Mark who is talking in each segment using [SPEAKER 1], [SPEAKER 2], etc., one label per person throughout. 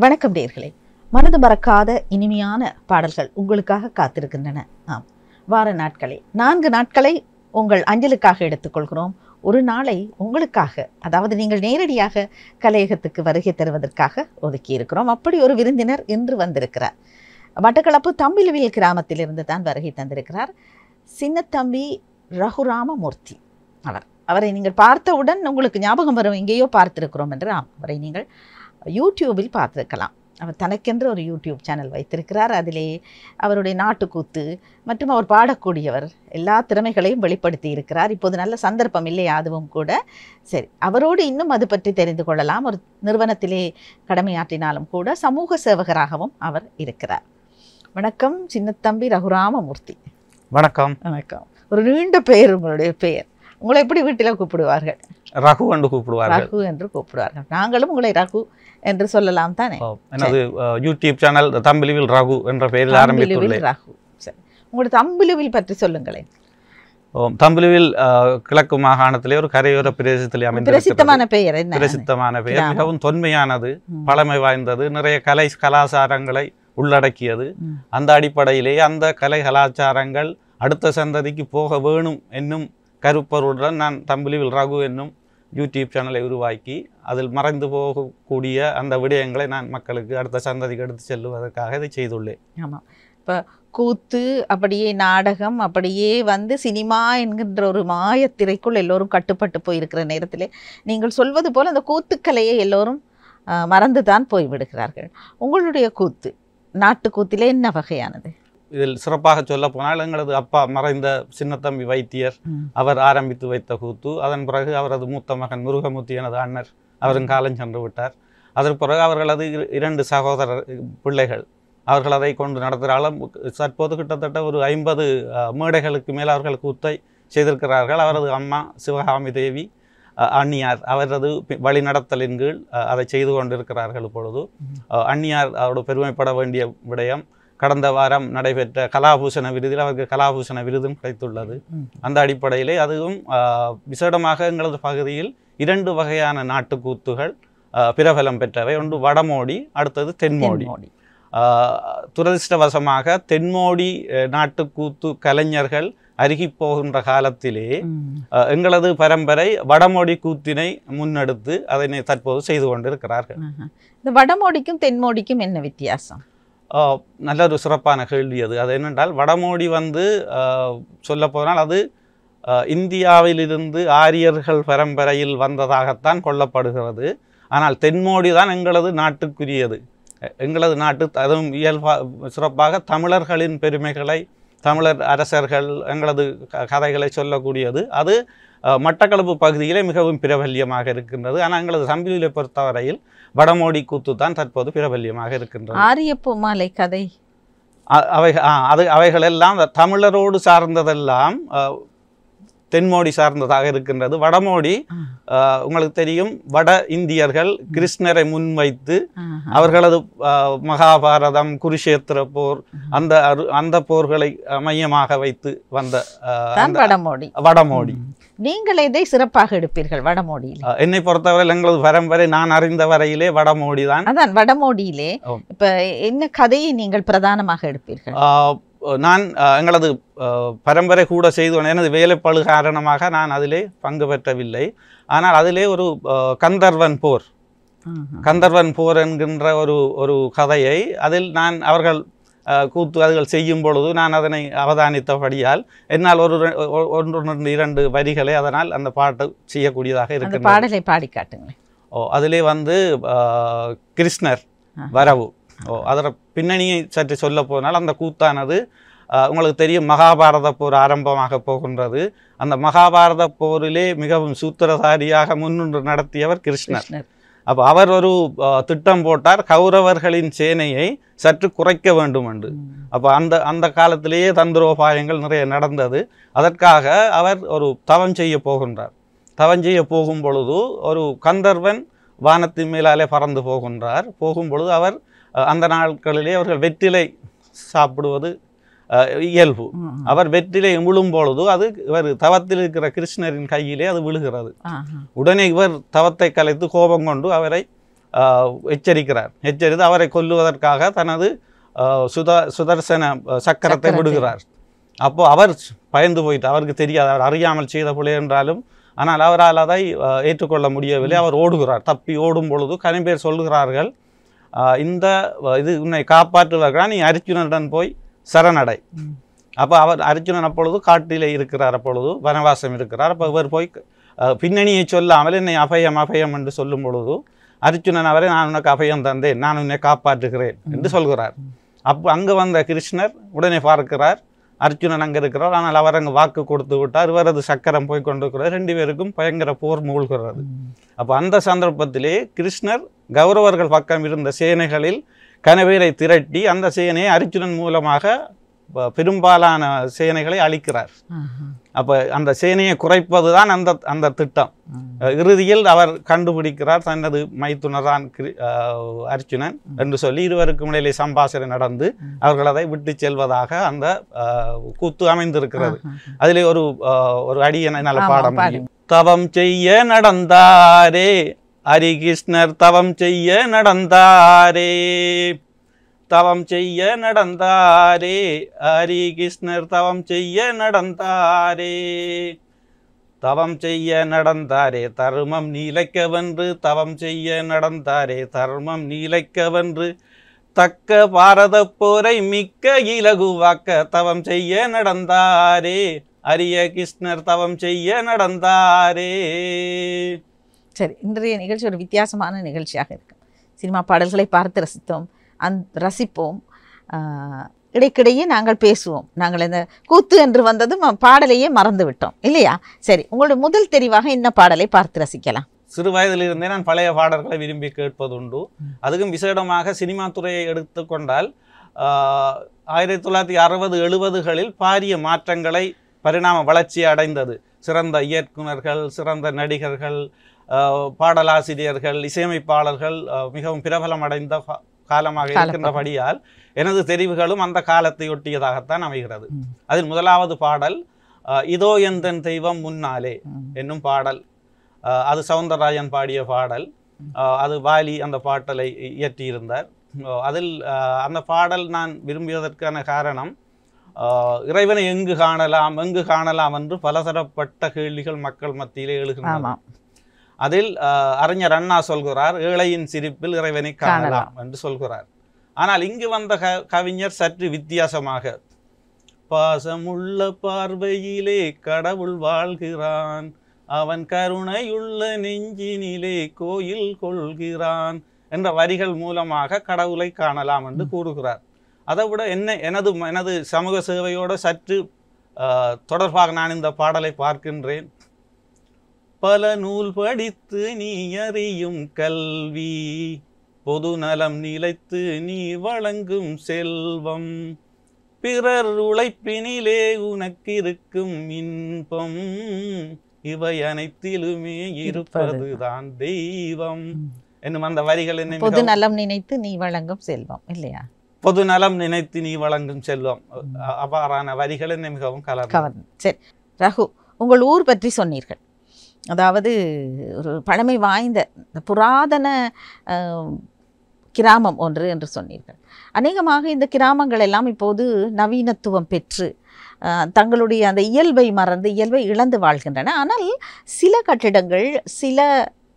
[SPEAKER 1] வணக்கம் நேயர்களே, மனது மறக்காத இனிமையான பாடல்கள் உங்களுக்காக காத்திருக்கின்றன. ஆம், வார நாட்களை 4 நாட்களை உங்கள் அஞ்சலுக்காக எடுத்துக்கொள்கிறோம். ஒரு நாளை உங்களுக்காக, அதாவது நீங்கள் நேரடியாக கலையகத்துக்கு வருகை தருவதற்காக ஒதுக்கி இருக்கிறோம். அப்படி ஒரு விருந்தினர் இன்று வந்திருக்கிறார். மட்டக்களப்பு தம்பிலுவில் கிராமத்திலிருந்து தான் வருகை தந்திருக்கிறார். சின்னத்தம்பி ரகுராமமூர்த்தி. அவரை நீங்கள் பார்த்தவுடன் உங்களுக்கு ஞாபகம் வரும், எங்கேயோ பார்த்திருக்கிறோம் என்று. அவரை நீங்கள் யூடியூபில் பார்த்துருக்கலாம். அவர் தனக்கென்று ஒரு யூடியூப் சேனல் வைத்திருக்கிறார். அதிலே அவருடைய நாட்டுக்கூத்து மற்றும் அவர் பாடக்கூடியவர் எல்லா திறமைகளையும் வெளிப்படுத்தி இருக்கிறார். இப்போது நல்ல சந்தர்ப்பம் இல்லையா, அதுவும் கூட. சரி, அவரோடு இன்னும் அது பற்றி தெரிந்து கொள்ளலாம். ஒரு நிறுவனத்திலே கடமையாற்றினாலும் கூட சமூக சேவகராகவும் அவர் இருக்கிறார். வணக்கம் சின்னத்தம்பி ரகுராமமூர்த்தி.
[SPEAKER 2] வணக்கம்.
[SPEAKER 1] வணக்கம். ஒரு நீண்ட பெயர் உங்களுடைய பெயர். உங்களை எப்படி வீட்டில் கூப்பிடுவார்கள்?
[SPEAKER 2] ரகு என்று கூப்பிடுவார்கள்.
[SPEAKER 1] ரகு என்று கூப்பிடுவார்கள். நாங்களும் உங்களை ரகு என்று சொல்லலாம் தானே?
[SPEAKER 2] எனது யூடியூப் சேனல் தம்பிலுவில் ரகு என்ற பெயரில் ஆரம்பித்துள்ளேன்.
[SPEAKER 1] ரகு. சரி, உங்களுடைய தம்பிலுவில் பற்றி சொல்லுங்களேன்.
[SPEAKER 2] தம்பிலுவில் கிழக்கு மாகாணத்திலே ஒரு கரையோர பிரதேசத்திலே
[SPEAKER 1] பிரசித்தமான பெயர் என்ன?
[SPEAKER 2] பிரசித்தமான பெயர், மிகவும் தொன்மையானது, பழமை வாய்ந்தது, நிறைய கலை கலாச்சாரங்களை உள்ளடக்கியது. அந்த அடிப்படையிலேயே அந்த கலை கலாச்சாரங்கள் அடுத்த சந்ததிக்கு போக வேணும் என்னும் கருப்பொருளுடன் நான் தம்பிலுவில் ரகு என்னும் யூடியூப் சேனலை உருவாக்கி அதில் மறைந்து போகக்கூடிய அந்த விடயங்களை நான் மக்களுக்கு அடுத்த சந்ததிக்கு எடுத்து செல்வதற்காக இதை செய்துள்ளேன்.
[SPEAKER 1] ஆமாம். இப்போ கூத்து, அப்படியே நாடகம், அப்படியே சினிமா என்கின்ற ஒரு மாயத்திரைக்குள் எல்லோரும் கட்டுப்பட்டு போயிருக்கிற நேரத்திலே நீங்கள் சொல்வது போல் அந்த கூத்துக்கலையை எல்லோரும் மறந்து தான் போய்விடுகிறார்கள். உங்களுடைய கூத்து, நாட்டுக்கூத்திலே என்ன வகையானது?
[SPEAKER 2] இதில் சிறப்பாக சொல்ல போனால் எங்களது அப்பா மறைந்த சின்னத்தம்பி வைத்தியர் அவர் ஆரம்பித்து வைத்த கூத்து. அதன் பிறகு அவரது மூத்த மகன் முருகமூர்த்தி எனது அண்ணர் அவரும் காலம் சென்று விட்டார். அதன் பிறகு அவர்களது 2 சகோதர பிள்ளைகள் அவர்கள் அதை கொண்டு நடத்துகிறாலும் தற்போது கிட்டத்தட்ட ஒரு 50 மேடைகளுக்கு மேல் அவர்கள் கூத்தை செய்திருக்கிறார்கள். அவரது அம்மா சிவகாமி தேவி அண்ணியார் அவரது வழிநடத்தலின் கீழ் அதை செய்து கொண்டிருக்கிறார்கள். இப்பொழுது அண்ணியார் அவரோட பெருமைப்பட வேண்டிய விடயம், கடந்த வாரம் நடைபெற்ற கலாபூஷண விருதில் அவருக்கு கலாபூஷண விருதும் கிடைத்துள்ளது. அந்த அடிப்படையிலே அதுவும் விசேடமாக எங்களது பகுதியில் 2 வகையான நாட்டுக்கூத்துகள் பிரபலம் பெற்றவை. ஒன்று வடமோடி, அடுத்தது தென்மோடி. துரதிருஷ்டவசமாக தென்மோடி நாட்டுக்கூத்து கலைஞர்கள் அருகி போகின்ற காலத்திலே எங்களது பரம்பரை வடமோடி கூத்தினை முன்னெடுத்து அதனை தற்போது செய்து கொண்டிருக்கிறார்கள்.
[SPEAKER 1] இந்த வடமோடிக்கும் தென்மோடிக்கும் என்ன வித்தியாசம்?
[SPEAKER 2] நல்ல ஒரு சிறப்பான கேள்வி அது. அது என்னென்றால் வடமோடி சொல்ல போனால் அது இந்தியாவிலிருந்து ஆரியர்கள் பரம்பரையில் வந்ததாகத்தான் கொள்ளப்படுகிறது. ஆனால் தென்மோடி தான் எங்களது நாட்டுக்குரியது. எங்களது நாட்டு, அதுவும் சிறப்பாக தமிழர்களின் பெருமைகளை, தமிழர் அரசர்கள் எங்களது கதைகளை சொல்லக்கூடியது. அது மட்டக்களப்பு பகுதியிலே மிகவும் பிரபல்யமாக இருக்கின்றது. ஆனால் எங்களது தம்பிலுவிலை பொறுத்தவரையில் வடமோடி கூத்து தான் தற்போது பிரபல்யமாக இருக்கின்றது.
[SPEAKER 1] ஆரியப்பு மாலை கதை
[SPEAKER 2] அவைகளெல்லாம் தமிழரோடு சார்ந்ததெல்லாம் தென்மோடி சார்ந்ததாக இருக்கின்றது. வடமோடி உங்களுக்கு தெரியும், வட இந்தியர்கள் கிருஷ்ணரை முன்வைத்து அவர்களது மகாபாரதம், குருஷேத்திர போர், அந்த போர்களை மையமாக வைத்து வந்த வடமோடி.
[SPEAKER 1] நீங்கள் எதை சிறப்பாக எடுப்பீர்கள் வடமோடியில்?
[SPEAKER 2] என்னை பொறுத்தவரை எங்களது பரம்பரை நான் அறிந்த வரையிலே வடமோடி தான்.
[SPEAKER 1] அதான் வடமோடியிலே இப்ப என்ன கதையை நீங்கள் பிரதானமாக எடுப்பீர்கள்?
[SPEAKER 2] நான் எங்களது பரம்பரை கூட செய்து எனது வேலைப்பழு காரணமாக நான் அதிலே பங்கு பெற்றவில்லை. ஆனால் அதிலே ஒரு கந்தர்வன் போர் என்கின்ற ஒரு கதையை அதில் நான் அவர்கள் கூத்து அதுகள் செய்யும் பொழுது நான் அதனை அவதானித்தபடியால் என்னால் 1-2 வரிகளை அதனால் அந்த பாட்டு செய்யக்கூடியதாக இருக்கிறது.
[SPEAKER 1] பாடலை பாடி காட்டுங்களேன்.
[SPEAKER 2] அதிலே கிருஷ்ணர் வரவு. அதோட பின்னணியை சற்று சொல்ல போனால் அந்த கூத்தானது உங்களுக்கு தெரியும், மகாபாரத போர் ஆரம்பமாக போகின்றது. அந்த மகாபாரத போரிலே மிகவும் சூத்திரதாரியாக முன்னின்று நடத்தியவர் கிருஷ்ணர். அப்போ அவர் ஒரு திட்டம் போட்டார், கௌரவர்களின் சேனையை சற்று குறைக்க வேண்டும் என்று. அப்போ அந்த காலத்திலேயே தந்திரோபாயங்கள் நிறைய நடந்தது. அதற்காக அவர் ஒரு தவம் செய்ய போகின்றார். தவம் செய்ய போகும் பொழுது ஒரு கந்தர்வன் வானத்தின் மேலாலே பறந்து போகும் பொழுது அவர் அந்த நாட்களிலே அவர்கள் வெற்றிலை சாப்பிடுவது இயல்பு. அவர் வெற்றிலை விழும் பொழுது அது இவர் தவத்தில் இருக்கிற கிருஷ்ணரின் கையிலே அது விழுகிறது. உடனே இவர் தவத்தை கலைத்து கோபம் கொண்டு அவரை எச்சரித்து அவரை கொல்லுவதற்காக தனது சுதர்சன சக்கரத்தை விடுகிறார். அப்போ அவர் பயந்து போயிட்டு, அவருக்கு தெரியாது, அவர் அறியாமல் செய்த பிழை என்றாலும், ஆனால் அவரால் அதை ஏற்றுக்கொள்ள முடியவில்லை. அவர் ஓடுகிறார். தப்பி ஓடும் பொழுது கனிபேர் சொல்லுகிறார்கள், இந்த இது உன்னை காப்பாற்றுவார்களா, நீ அர்ஜுனனுடன் போய் சரணடை. அப்போ அவர் அர்ஜுனன் அப்பொழுது காட்டிலே இருக்கிறார், அப்பொழுது வனவாசம் இருக்கிறார். அப்போ இவர் போய் பின்னணியை சொல்லாமல் என்னை அபயம் அபயம் என்று சொல்லும் பொழுது அர்ஜுனன் அவரை, நான் உனக்கு அபயம் தந்தேன், நான் உன்னை காப்பாற்றுகிறேன் என்று சொல்கிறார். அப்போ அங்கே வந்த கிருஷ்ணர் உடனே பார்க்கிறார், அர்ஜுனன் அங்கே இருக்கிறார், ஆனால் அவர் அங்கே வாக்கு கொடுத்து விட்டார், இவரது சக்கரம் போய் கொண்டிருக்கிறார். 2 பேருக்கும் பயங்கர போர் மூழ்கிறது. அப்போ அந்த சந்தர்ப்பத்திலே கிருஷ்ணர் கௌரவர்கள் பக்கம் இருந்த சேனைகளில் கனவேரை திரட்டி அந்த சேனையை அர்ஜுனன் மூலமாக பெரும்பாலான சேனைகளை அழிக்கிறார். அப்போ அந்த சேனையை குறைப்பது தான் அந்த திட்டம். இறுதியில் அவர் கண்டுபிடிக்கிறார், தனது மைத்துனரான் அர்ஜுனன் என்று சொல்லி இருவருக்கும் இடையிலே சம்பாஷணை நடந்து அவர்கள் அதை விட்டு செல்வதாக அந்த கூத்து அமைந்திருக்கிறது. அதிலே ஒரு அடியனை நல்ல பாடம். தவம் செய்ய நடந்தாரே ஹரிகிருஷ்ணர், தவம் செய்ய நடந்தாரே, தவம் செய்ய நடந்தாரே ஹரிகிருஷ்ணர், தவம் செய்ய நடந்தாரே, தவம் செய்ய நடந்தாரே தர்மம் நீலைக்கவென்று, தவம் செய்ய நடந்தாரே தர்மம் நீலைக்கவென்று, தக்க பாரத போரை மிக்க இலகுவாக்க தவம் செய்ய நடந்தாரே அரிய கிருஷ்ணர், தவம் செய்ய நடந்தாரே.
[SPEAKER 1] சரி, இன்றைய நிகழ்ச்சி ஒரு வித்தியாசமான நிகழ்ச்சியாக இருக்கும். சினிமா பாடல்களை பார்த்து ரசிப்போம், இடைக்கிடையே நாங்கள் பேசுவோம். நாங்கள் இந்த கூத்து என்று வந்ததும் பாடலையே மறந்து விட்டோம் இல்லையா? சரி, உங்களுடைய முதல் தெரிவாக என்ன பாடலை பார்த்து ரசிக்கலாம்?
[SPEAKER 2] சிறு வயதிலிருந்தே நான் பழைய பாடல்களை விரும்பி கேட்பதுண்டு. அதுக்கும் விசேடமாக சினிமா துறையை எடுத்துக்கொண்டால் 1960-70களில் பாரிய மாற்றங்களை பரிணாம வளர்ச்சி அடைந்தது. சிறந்த இயக்குனர்கள், சிறந்த நடிகர்கள், பாடலாசிரியர்கள், இசையமைப்பாளர்கள் மிகவும் பிரபலம் அடைந்த காலமாக இருக்கின்றபடியால் எனது தெரிவுகளும் அந்த காலத்தை ஒட்டியதாகத்தான் அமைகிறது. அதில் முதலாவது பாடல் இதோ எந்தன் தெய்வம் முன்னாலே என்னும் பாடல். அது சவுந்தரராஜன் பாடிய பாடல். அது வாலி அந்த பாடலை இயற்றியிருந்தார். அதில் அந்த பாடல் நான் விரும்பியதற்கான காரணம், இறைவனை எங்கு காணலாம் என்று பலதரப்பட்ட கேள்விகள் மக்கள் மத்தியிலே எழுகின்றன. அதில் அறிஞர் அண்ணா சொல்கிறார், ஏழையின் சிரிப்பில் இறைவனை காணலாம் என்று சொல்கிறார். ஆனால் இங்கு வந்த கவிஞர் சற்று வித்தியாசமாக, பாசமுள்ள பார்வையிலே கடவுள் வாழ்கிறான், அவன் கருணையுள்ள நெஞ்சினிலே கோயில் கொள்கிறான் என்ற வரிகள் மூலமாக கடவுளை காணலாம் என்று கூறுகிறார். அதை விட எனது சமூக சேவையோடு சற்று தொடர்பாக நான் இந்த பாடலை பார்க்கின்றேன். பல நூல் படித்து நீ அறியும் கல்வி, பொது நலம் நிலைத்து நீ வழங்கும் செல்வம், பிறர் உழைப்பினிலே உனக்கு இருக்கும் இன்பம், இவை அனைத்திலுமே இருப்பதுதான் தெய்வம் என்னும் அந்த வரிகள் என்ன,
[SPEAKER 1] பொது நலம் நினைத்து நீ வழங்கும் செல்வம் இல்லையா?
[SPEAKER 2] பொது நலம் நினைத்து நீ வழங்கும் செல்வம், அவ்வாறான வரிகள் என்ன மிகவும் கவர்ந்து.
[SPEAKER 1] சரி ரகு, உங்கள் ஊர் பற்றி சொன்னீர்கள். அதாவது ஒரு பழமை வாய்ந்த புராதன கிராமம் ஒன்று என்று சொன்னீர்கள். அநேகமாக இந்த கிராமங்கள் எல்லாம் இப்போது நவீனத்துவம் பெற்று தங்களுடைய அந்த இயல்பை மறந்து இயல்பை இழந்து வாழ்கின்றன. ஆனால் சில கட்டிடங்கள், சில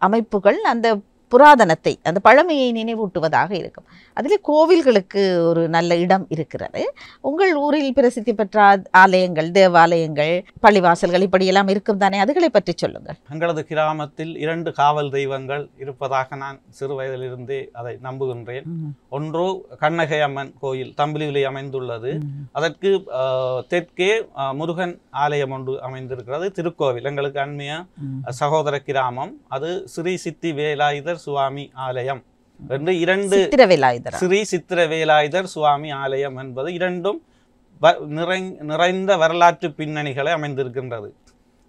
[SPEAKER 1] அமைப்புகள் அந்த புராதனத்தை, அந்த பழமையை நினைவூட்டுவதாக இருக்கும். அதில் கோவில்களுக்கு ஒரு நல்ல இடம் இருக்கிறது. உங்கள் ஊரில் பிரசித்தி பெற்ற ஆலயங்கள், தேவாலயங்கள், பள்ளிவாசல்கள் இப்படியெல்லாம் இருக்கும் தானே, அதுகளை பற்றி சொல்லுங்கள்.
[SPEAKER 2] எங்களது கிராமத்தில் 2 காவல் தெய்வங்கள் இருப்பதாக நான் சிறு வயதிலிருந்தே அதை நம்புகின்றேன். ஒன்று கண்ணகை அம்மன் கோயில் தம்பிலிவிலே அமைந்துள்ளது. அதற்கு தெற்கே முருகன் ஆலயம் ஒன்று அமைந்திருக்கிறது, திருக்கோவில். எங்களுக்கு அண்மைய சகோதர கிராமம் அது ஸ்ரீ சித்தி வேலாயுதர் சுவாமி ஆலயம் என்று 2 ஸ்ரீ சித்திரவேலாயுதர் சுவாமி ஆலயம் என்பது 2ம் நிறைந்த வரலாற்று பின்னணிகளை அமைந்திருக்கின்றது.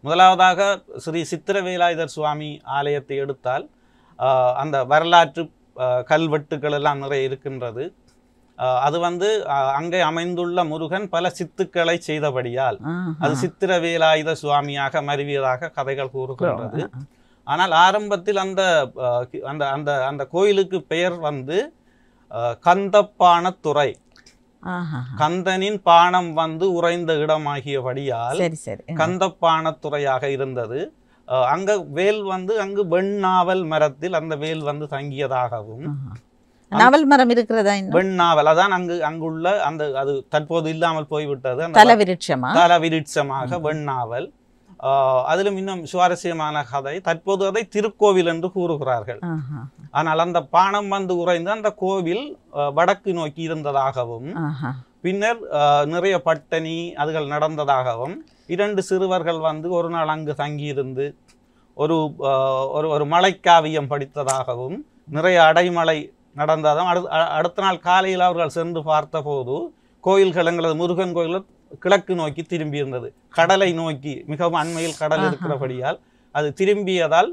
[SPEAKER 2] முதலாவதாக ஸ்ரீ சித்திரவேலாயுதர் சுவாமி ஆலயத்தை எடுத்தால் அந்த வரலாற்று கல்வெட்டுக்கள் எல்லாம் நிறைய இருக்கின்றது. அது அங்கே அமைந்துள்ள முருகன் பல சித்துக்களை செய்தபடியால் அது சித்திரவேலாயுத சுவாமியாக மருவியதாக கதைகள் கூறுகின்றது. ஆனால் ஆரம்பத்தில் அந்த அந்த அந்த அந்த கோயிலுக்கு பெயர் வந்து கந்தப்பாணத்துறை. கந்தனின் பானம் வந்து உறைந்த இடமாகியபடியால் கந்தப்பாணத்துறையாக இருந்தது. அங்க வேல் வந்து அங்கு வெண்ணாவல் மரத்தில் அந்த வேல் வந்து தங்கியதாகவும்,
[SPEAKER 1] நாவல் மரம் இருக்கிறதா?
[SPEAKER 2] வெண்ணாவல் அதான் அங்குள்ள அந்த அது தற்போது இல்லாமல் போய்விட்டது. தலவிருட்சமாக வெண்ணாவல். அதிலும் இன்னும் சுவாரஸ்யமான கதை, தற்போது அதை திருக்கோவில் என்று கூறுகிறார்கள். ஆனால் அந்த பானம் வந்து உறைந்து அந்த கோவில் வடக்கு நோக்கி இருந்ததாகவும், பின்னர் நிறைய பட்டணி அதுகள் நடந்ததாகவும், 2 சிறுவர்கள் வந்து ஒரு நாள் அங்கு தங்கியிருந்து ஒரு ஒரு மலைக்காவியம் படித்ததாகவும், நிறைய அடைமழை நடந்ததும், அடுத்த நாள் காலையில் அவர்கள் சென்று பார்த்த போது கோயில்கள் எங்களது முருகன் கோயில் கிழக்கு நோக்கி திரும்பி இருந்தது. கடலை நோக்கி, மிகவும் அண்மையில் கடல் இருக்கிறபடியால் அது திரும்பியதால்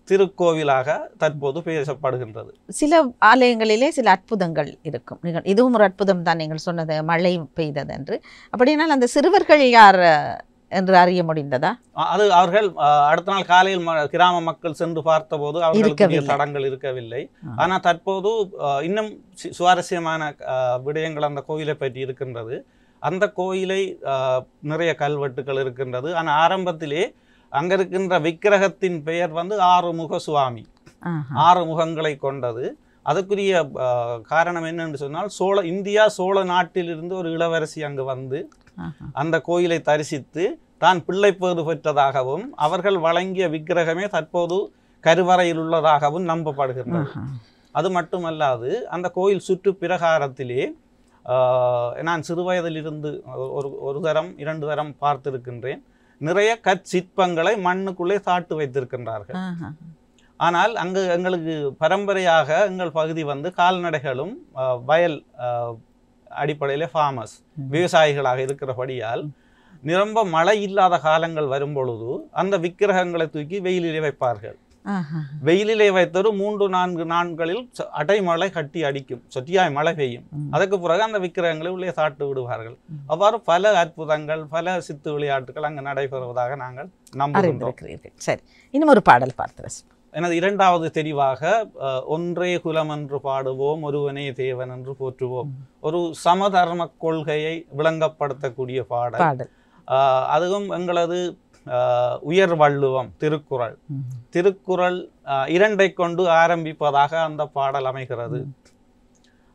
[SPEAKER 2] திருக்கோவிலாக தற்போது பேசப்படுகின்றது.
[SPEAKER 1] சில ஆலயங்களிலே சில அற்புதங்கள் இருக்கும். இதுவும் ஒரு அற்புதம் தான் நீங்கள் சொன்னது, மழை பெய்தது என்று. அப்படினால் அந்த சிறுவர்கள் யார் என்று அறிய முடிந்ததா?
[SPEAKER 2] அது அவர்கள் அடுத்த நாள் காலையில் கிராம மக்கள் சென்று பார்த்த போது அவர்களுக்கு தடங்கள் இருக்கவில்லை. ஆனால் தற்போது இன்னும் சுவாரஸ்யமான விடயங்கள் அந்த கோயிலை பற்றி இருக்கின்றது. அந்த கோயிலை நிறைய கல்வெட்டுகள் இருக்கின்றது. ஆனால் ஆரம்பத்திலே அங்க இருக்கின்ற விக்கிரகத்தின் பெயர் வந்து ஆறுமுக சுவாமி, 6 முகங்களை கொண்டது. அதுக்குரிய காரணம் என்னென்று சொன்னால், இந்தியா சோழ நாட்டிலிருந்து ஒரு இளவரசி அங்கு வந்து அந்த கோயிலை தரிசித்து தான் பிள்ளைப்பேறு பெற்றதாகவும், அவர்கள் வழங்கிய விக்கிரகமே தற்போது கருவறையில் உள்ளதாகவும் நம்பப்படுகின்றது. அது மட்டுமல்லாது அந்த கோயில் சுற்று பிரகாரத்திலே நான் சிறுவயதிலிருந்து ஒரு தரம் 2 தரம் பார்த்திருக்கின்றேன். நிறைய கற்சிற்பங்களை மண்ணுக்குள்ளே சாட்டு வைத்திருக்கின்றார்கள். ஆனால் அங்கு எங்களுக்கு பரம்பரையாக எங்கள் பகுதி வந்து கால்நடைகளும் வயல் அடிப்படையிலே ஃபார்மர்ஸ் விவசாயிகளாக இருக்கிறபடியால் நிரம்ப மழை இல்லாத காலங்கள் வரும் பொழுது அந்த விக்கிரகங்களை தூக்கி வெயிலிலே வைப்பார்கள். வெயிலிலே வைத்தொரு 3-4 நாட்களில் அடைமழை கட்டி அடிக்கும், சொட்டியாய் மழை பெய்யும். அதற்கு பிறகு அந்த விக்கிரகங்களை உள்ளே சாட்டு விடுவார்கள். அவ்வாறு பல அற்புதங்கள், பல சித்து விளையாட்டுகள் அங்கு நடைபெறுவதாக நாங்கள் நம்புகின்றோம்.
[SPEAKER 1] சரி, இன்னும் ஒரு பாடல் பார்த்து.
[SPEAKER 2] எனது 2வது தெரிவாக ஒன்றே குலம் என்று பாடுவோம், ஒருவனே தேவன் என்று போற்றுவோம், ஒரு சமதர்ம கொள்கையை விளங்கப்படுத்தக்கூடிய பாடல். அதுவும் எங்களது உயர் வள்ளுவம் திருக்குறள் 2 கொண்டு ஆரம்பிப்பதாக அந்த பாடல் அமைகிறது.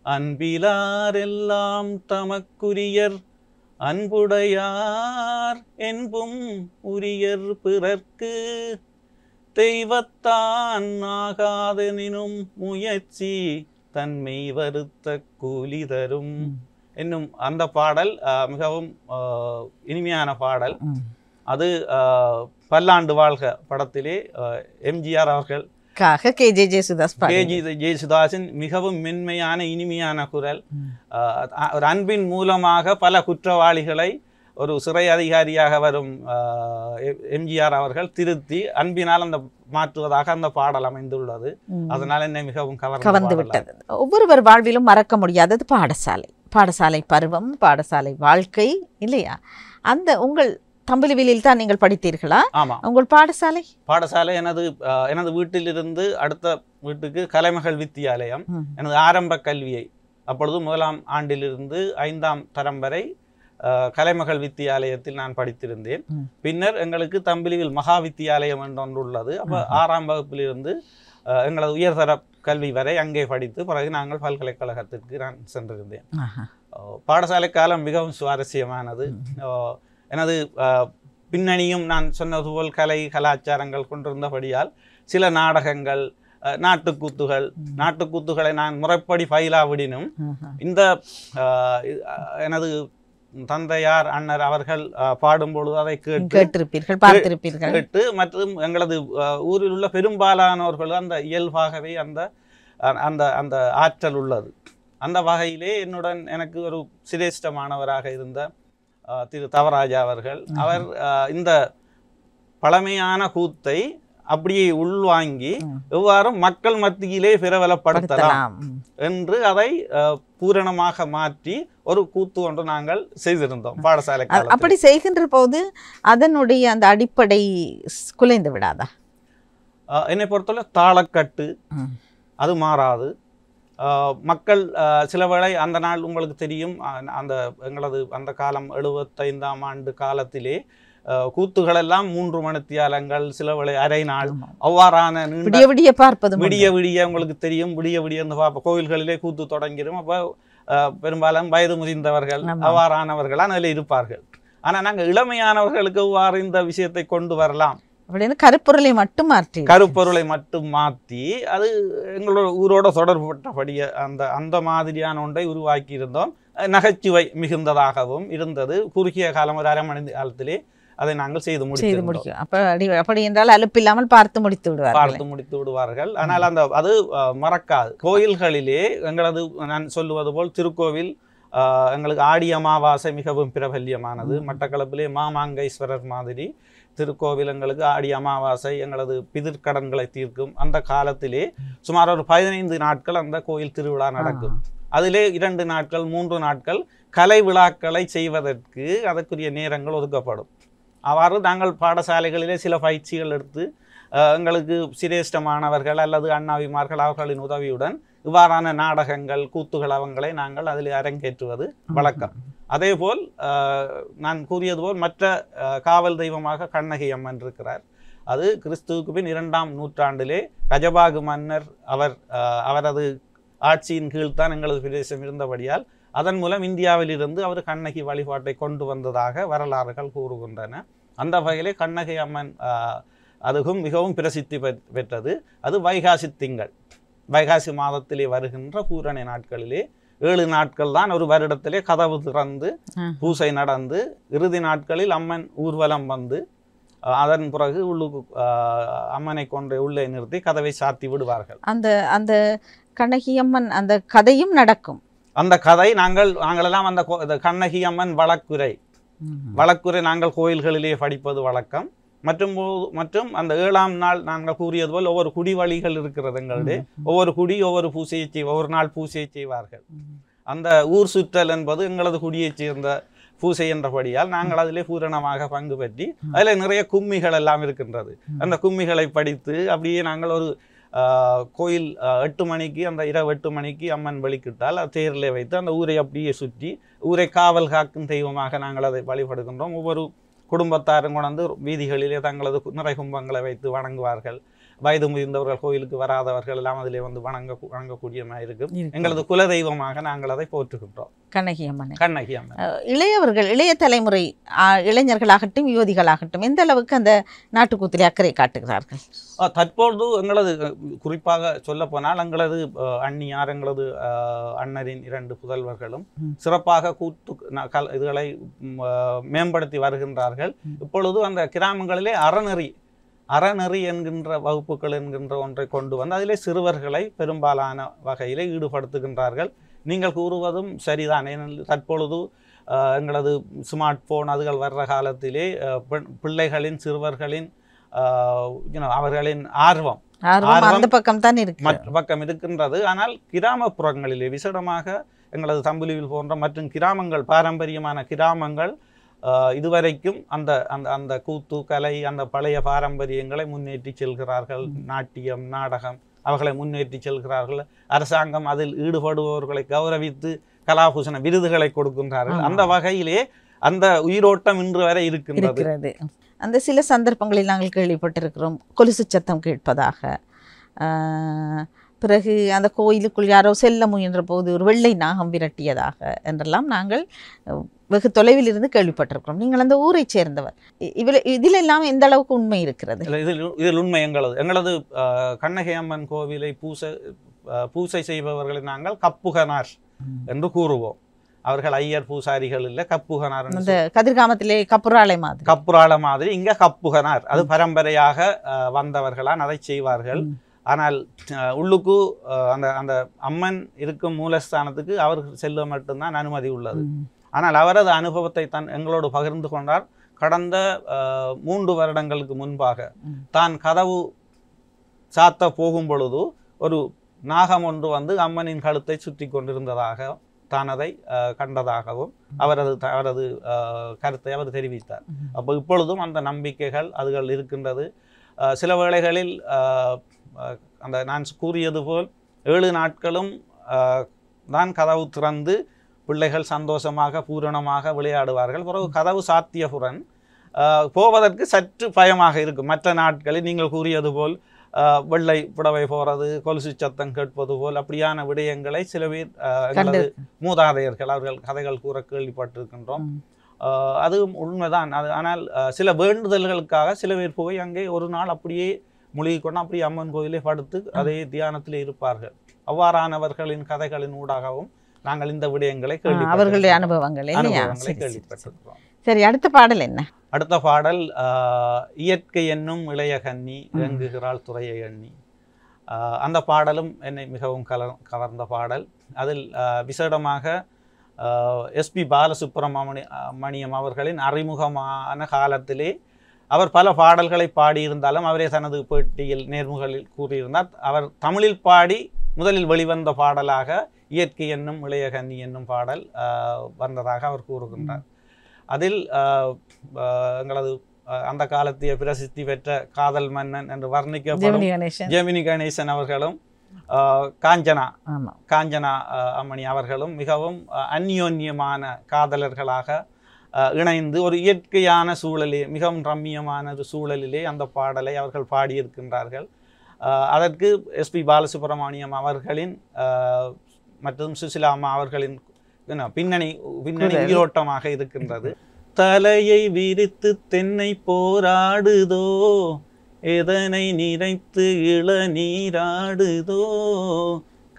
[SPEAKER 2] அன்பிலாரெல்லாம் தமக்குரியர் அன்புடையார் என்பும் உரியர் பிறர்க்கு தெய்வத்தான் ஆகாதெனினும் முயற்சி தன்மை வருத்த கூலி தரும் என்னும் அந்த பாடல் மிகவும் இனிமையான பாடல். அது பல்லாண்டு வாழ்க படத்திலே எம்ஜிஆர் அவர்கள்
[SPEAKER 1] கே.ஜே.
[SPEAKER 2] ஜேசுதாஸின் மிகவும் மென்மையான இனிமையான குரல், ஒரு அன்பின் மூலமாக பல குற்றவாளிகளை ஒரு சிறை அதிகாரியாக வரும் எம்ஜிஆர் அவர்கள் திருத்தி அன்பினால் அந்த மாற்றுவதாக அந்த பாடல் அமைந்துள்ளது. அதனால் என்னை மிகவும் கவர்ந்து விட்டது.
[SPEAKER 1] ஒவ்வொருவர் வாழ்விலும் மறக்க முடியாதது பாடசாலை பருவம், பாடசாலை வாழ்க்கை இல்லையா? அந்த உங்கள் தம்புலிவிலில் தான் நீங்கள் படித்தீர்களா?
[SPEAKER 2] ஆமாம்.
[SPEAKER 1] உங்கள் பாடசாலை
[SPEAKER 2] எனது வீட்டிலிருந்து அடுத்த வீட்டுக்கு கலைமகள் வித்தியாலயம். எனது ஆரம்ப கல்வியை அப்பொழுது 1ஆம் ஆண்டிலிருந்து 5ஆம் தரம் வரை கலைமகள் வித்தியாலயத்தில் நான் படித்திருந்தேன். பின்னர் எங்களுக்கு தம்பிலிவில் மகா வித்தியாலயம் என்று ஒன்று உள்ளது. அப்போ 6ஆம் வகுப்பிலிருந்து எங்களது உயர்தர கல்வி வரை அங்கே படித்து பிறகு நாங்கள் பல்கலைக்கழகத்திற்கு நான் சென்றிருந்தேன். பாடசாலை காலம் மிகவும் சுவாரஸ்யமானது. எனது பின்னணியும் நான் சொன்னது போல் கலை கலாச்சாரங்கள் கொண்டிருந்தபடியால் சில நாடகங்கள், நாட்டுக்கூத்துகளை நான் முறைப்படி பயிலாவிடினும் இந்த எனது தந்தையார் அண்ணர் அவர்கள் பாடும்பொழுது அதை கேட்டு மற்றும் எங்களது ஊரில் உள்ள பெரும்பாலானவர்கள் அந்த இயல்பாகவே அந்த அந்த அந்த ஆற்றல் உள்ளது. அந்த வகையிலே என்னுடன் எனக்கு ஒரு சிரேஷ்டமானவராக இருந்த திரு தவராஜா அவர்கள், அவர் இந்த பழமையான கூத்தை அப்படியே உள்வாங்கி எவ்வாறு மக்கள் மத்தியிலே பிரபலப்படுத்தலாம் என்று அதை பூரணமாக மாற்றி ஒரு கூத்து ஒன்று நாங்கள் செய்திருந்தோம் பாடசாலை.
[SPEAKER 1] அப்படி செய்கின்ற போது அதனுடைய அந்த அடிப்படை குலைந்து விடாதா?
[SPEAKER 2] என்னை பொறுத்தவரை தாளக்கட்டு அது மாறாது. மக்கள் சில வேளை அந்த நாள் உங்களுக்கு தெரியும், அந்த எங்களது அந்த காலம் 75ஆம் ஆண்டு காலத்திலே கூத்துகள் எல்லாம் 3 மணித்தியாலங்கள், சில வேளை அரை நாள், அவ்வாறான
[SPEAKER 1] விடிய பார்ப்பது
[SPEAKER 2] விடிய உங்களுக்கு தெரியும், விடிய பார்ப்ப கோயில்களிலே கூத்து தொடங்கிடும். அப்போ பெரும்பாலும் வயது முதிர்ந்தவர்கள் அவ்வாறானவர்களால் அதில் இருப்பார்கள். ஆனால் நாங்கள் இளமையானவர்களுக்கு அவ்வாறு இந்த விஷயத்தை கொண்டு வரலாம்
[SPEAKER 1] அப்படின்னு கருப்பொருளை
[SPEAKER 2] மட்டும் மாற்றி அது எங்களோட ஊரோட தொடர்புபட்டபடிய அந்த மாதிரியான ஒன்றை உருவாக்கி இருந்தோம். நகைச்சுவை மிகுந்ததாகவும் இருந்தது. குறுகிய காலம், ஒரு 1/2 மணி காலத்திலே அதை நாங்கள் செய்து முடிக்கும்.
[SPEAKER 1] அப்படி என்றால் அலுப்பில்லாமல் பார்த்து முடித்து
[SPEAKER 2] விடுவார்கள். ஆனால் அது மறக்காது. கோயில்களிலே எங்களது நான் சொல்லுவது போல் திருக்கோவில் எங்களுக்கு ஆடி அமாவாசை மிகவும் பிரபல்யமானது. மட்டக்களப்பிலே மாமாங்கைஸ்வரர் மாதிரி திருக்கோவில் எங்களுக்கு ஆடி அமாவாசை எங்களது பிதிர்கடன்களை தீர்க்கும். அந்த காலத்திலே சுமார் ஒரு 15 நாட்கள் அந்த கோயில் திருவிழா நடக்கும். அதிலே 2 நாட்கள் 3 நாட்கள் கலை விழாக்களை செய்வதற்கு அதற்குரிய நேரங்கள் ஒதுக்கப்படும். அவ்வாறு நாங்கள் பாடசாலைகளிலே சில பயிற்சிகள் எடுத்து எங்களுக்கு சிரேஷ்டமானவர்கள் அல்லது அண்ணாவிமார்கள் அவர்களின் உதவியுடன் இவ்வாறான நாடகங்கள், கூத்துகள் அவங்களை நாங்கள் அதில் அரங்கேற்றுவது வழக்கம். அதேபோல் நான் கூறியது போல் மற்ற காவல் தெய்வமாக கண்ணகி அம்மன் இருக்கிறார். அது கிறிஸ்துவுக்கு பின் 2ஆம் நூற்றாண்டிலே கஜபாகு மன்னர் அவரது ஆட்சியின் கீழ்தான் எங்களது பிரதேசம் இருந்தபடியால் அதன் மூலம் இந்தியாவிலிருந்து அவர் கண்ணகி வழிபாட்டை கொண்டு வந்ததாக வரலாறுகள் கூறுகின்றன. அந்த வகையிலே கண்ணகி அம்மன் அதுவும் மிகவும் பிரசித்தி பெற்றது. அது வைகாசி திங்கள், வைகாசி மாதத்திலே வருகின்ற பூரணி நாட்களிலே 7 நாட்கள் தான் ஒரு வருடத்திலே கதவு திறந்து பூசை நடந்து, இறுதி நாட்களில் அம்மன் ஊர்வலம் வந்து அதன் பிறகு உள்ளுக்கு அம்மனை கொண்டு உள்ளே நிறுத்தி கதவை சாத்தி விடுவார்கள்.
[SPEAKER 1] அந்த கண்ணகி அம்மன் அந்த கதையும் நடக்கும்.
[SPEAKER 2] அந்த கதை நாங்களெல்லாம் அந்த கண்ணகி அம்மன் வழக்குரை நாங்கள் கோயில்களிலே படிப்பது வழக்கம். மற்றும் அந்த 7ஆம் நாள் நாங்கள் கூறியது போல் ஒவ்வொரு குடி வழிகள் இருக்கிறது எங்களுடைய. ஒவ்வொரு குடி ஒவ்வொரு நாள் பூசையை செய்வார்கள். அந்த ஊர் சுற்றல் என்பது எங்களது குடியைச் சேர்ந்த பூசை என்றபடியால் நாங்கள் அதிலே பூரணமாக பங்கு பெற்றி அதில் நிறைய கும்மிகள் எல்லாம் இருக்கின்றது. அந்த கும்மிகளை படித்து அப்படியே நாங்கள் ஒரு கோயில் 8 மணிக்கு அந்த இரவு 8 மணிக்கு அம்மன் வெளிக்கிட்டால் அது தேரிலே வைத்து அந்த ஊரை அப்படியே சுற்றி ஊரை காவல் காக்கும் தெய்வமாக நாங்கள் அதை வழிபடுகின்றோம். ஒவ்வொரு குடும்பத்தாரும் கொண்டு வீதிகளிலே தங்களது நிறை கும்பங்களை வைத்து வணங்குவார்கள். வயது முதிர்ந்தவர்கள், கோயிலுக்கு வராதவர்கள் எல்லாம் அதிலே வந்து வணங்கக்கூடியமாக இருக்கும். எங்களது குல தெய்வமாக நாங்கள் அதை போற்றுகின்றோம்,
[SPEAKER 1] கண்ணகி அம்மன்.
[SPEAKER 2] இளையவர்கள்,
[SPEAKER 1] இளைய தலைமுறை இளைஞர்களாகட்டும் யுவதிகளாகட்டும் எந்த அளவுக்கு அந்த நாட்டுக்கூத்திலே அக்கறை காட்டுகிறார்கள்?
[SPEAKER 2] தற்பொழுது எங்களது குறிப்பாக சொல்ல போனால் எங்களது அண்ணியார், எங்களது அண்ணரின் 2 புதல்வர்களும் சிறப்பாக கூத்து இதுகளை மேம்படுத்தி வருகின்றார்கள். இப்பொழுது அந்த கிராமங்களிலே அறநெறி என்கின்ற வகுப்புகள் என்கின்ற ஒன்றை கொண்டு வந்து அதிலே சிறுவர்களை பெரும்பாலான வகையிலே ஈடுபடுத்துகின்றார்கள். நீங்கள் கூறுவதும் சரிதான். தற்பொழுது எங்களது ஸ்மார்ட் போன் அதுகள் வர்ற காலத்திலே பிள்ளைகளின், சிறுவர்களின் அவர்களின் ஆர்வம்
[SPEAKER 1] அந்த பக்கம் தான்
[SPEAKER 2] மற்ற பக்கம் இருக்கின்றது. ஆனால் கிராமப்புறங்களிலே விசேடமாக எங்களது தம்புலிவில் போன்ற மற்றும் கிராமங்கள், பாரம்பரியமான கிராமங்கள் இதுவரைக்கும் அந்த அந்த அந்த கூத்து கலை, அந்த பழைய பாரம்பரியங்களை முன்னேற்றி செல்கிறார்கள். நாட்டியம், நாடகம் அவர்களை முன்னேற்றி செல்கிறார்கள். அரசாங்கம் அதில் ஈடுபடுபவர்களை கௌரவித்து கலாபூஷண விருதுகளை கொடுக்கின்றார்கள். அந்த வகையிலே அந்த உயிரோட்டம் இன்று வரை இருக்கின்றது.
[SPEAKER 1] அந்த சில சந்தர்ப்பங்களில் நாங்கள் கேள்விப்பட்டிருக்கிறோம் கொலுசு சத்தம் கேட்பதாக. பிறகு அந்த கோயிலுக்குள் யாரோ செல்ல முயன்ற போது ஒரு வெள்ளை நாகம் விரட்டியதாக என்றெல்லாம் நாங்கள் வெகு தொலைவில் இருந்து கேள்விப்பட்டிருக்கிறோம். நீங்கள் அந்த ஊரை சேர்ந்தவர், இதிலெல்லாம் எந்த அளவுக்கு உண்மை இருக்கிறது?
[SPEAKER 2] இதில் உண்மை எங்களது கண்ணகி அம்மன் கோவிலை பூசை செய்பவர்களை நாங்கள் கப்புகனார் என்று கூறுவோம். அவர்கள் ஐயர் பூசாரிகள் இல்லை, கப்புகனார்.
[SPEAKER 1] அந்த கதிர்காமத்திலே கப்புராளை மாதிரி
[SPEAKER 2] இங்க கப்புகனார். அது பரம்பரையாக வந்தவர்களான் அதை செய்வார்கள். ஆனால் உள்ளுக்கு அந்த அம்மன் இருக்கும் மூலஸ்தானத்துக்கு அவர் செல்ல மட்டும்தான் அனுமதி உள்ளது. ஆனால் அவரது அனுபவத்தை எங்களோடு பகிர்ந்து கொண்டார். கடந்த 3 வருடங்களுக்கு முன்பாக தான் கதவு சாத்த போகும் பொழுது ஒரு நாகம் ஒன்று வந்து அம்மனின் கழுத்தை சுற்றி கொண்டிருந்ததாக தான் அதை கண்டதாகவும் அவரது கருத்தை அவர் தெரிவித்தார். அப்போ இப்பொழுதும் அந்த நம்பிக்கைகள் அதுகள் இருக்கின்றது. சில வேளைகளில் அந்த நான் கூறியது போல் 7 நாட்களும் தான் கதவு திறந்து பிள்ளைகள் சந்தோஷமாக பூரணமாக விளையாடுவார்கள். பிறகு கதவு சாத்தியபுரன் போவதற்கு சற்று பயமாக இருக்கும். மற்ற நாட்களில் நீங்கள் கூறியது போல் வெள்ளை புடவை போகிறது, கொலுசு சத்தம் கேட்பது போல் அப்படியான விடயங்களை சில பேர் எங்களது மூதாதையர்கள் அவர்கள் கதைகள் கூற கேள்விப்பட்டிருக்கின்றோம். அதுவும் உண்மைதான். ஆனால் சில வேண்டுதல்களுக்காக சில பேர் போய் அங்கே ஒரு நாள் அப்படியே மூழ்கிக்கொண்டு அப்படியே அம்மன் கோயிலே படுத்து அதே தியானத்திலே இருப்பார்கள். அவ்வாறானவர்களின் கதைகளின் ஊடாகவும் நாங்கள் இந்த விடயங்களை
[SPEAKER 1] அவர்களுடைய அனுபவங்களை
[SPEAKER 2] கேள்விப்பட்டிருக்கிறோம்.
[SPEAKER 1] சரி, அடுத்த பாடல் என்ன?
[SPEAKER 2] அடுத்த பாடல் இயற்கை என்னும் இளைய கன்னி இறங்குகிறாள் துறையை எண்ணி. அந்த பாடலும் என்னை மிகவும் கவர்ந்த பாடல். அதில் விசேடமாக எஸ்பி பாலசுப்ரமணியம் அவர்களின் அறிமுகமான காலத்திலே அவர் பல பாடல்களை பாடியிருந்தாலும் அவரே தனது பேட்டியில் நேர்முகலில் கூறியிருந்தார், அவர் தமிழில் பாடி முதலில் வெளிவந்த பாடலாக இயற்கை என்னும் இளைய கன்னி என்னும் பாடல் வந்ததாக அவர் கூறுகின்றார். அதில் எங்களது அந்த காலத்திய பிரசித்தி பெற்ற காதல் மன்னன் என்று வர்ணிக்கப்படும் ஜெமினி கணேசன் அவர்களும் காஞ்சனா அம்மணி அவர்களும் மிகவும் அந்யோன்யமான காதலர்களாக இணைந்து ஒரு இயற்கையான சூழலே, மிகவும் ரம்மியமான ஒரு சூழலிலே அந்த பாடலை அவர்கள் பாடியிருக்கின்றார்கள். அதற்கு எஸ்பி பாலசுப்ரமணியம் அவர்களின் மற்றும் சுசிலா அம்மா அவர்களின் பின்னணி உயிரோட்டமாக இருக்கின்றது. தலையை விரித்து தென்னை போராடுதோ, எதனை நிறைத்து இளநீராடுதோ,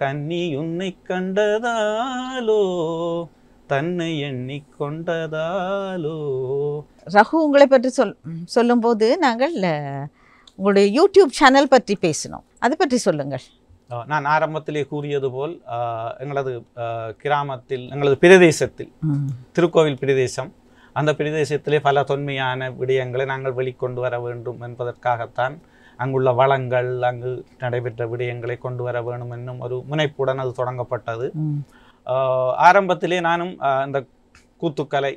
[SPEAKER 2] கன்னி உன்னை கண்டதாலோ, தன்னை எண்ணிக்கொண்டதாலோ.
[SPEAKER 1] ரகு, உங்களை பற்றி சொல்லும்போது நாங்கள் உங்களுடைய யூடியூப் சேனல் பற்றி பேசினோம், அதை பற்றி சொல்லுங்கள்.
[SPEAKER 2] நான் ஆரம்பத்திலே கூறியது போல் எங்களது கிராமத்தில், எங்களது பிரதேசத்தில், திருக்கோவில் பிரதேசம், அந்த பிரதேசத்திலே பல தொன்மையான விடயங்களை நாங்கள் வெளிக்கொண்டு வர வேண்டும் என்பதற்காகத்தான் அங்குள்ள வளங்கள், அங்கு நடைபெற்ற விடயங்களை கொண்டு வர வேண்டும் என்னும் ஒரு முனைப்புடன் அது தொடங்கப்பட்டது. ஆரம்பத்திலே நானும் இந்த கூத்துக்கலை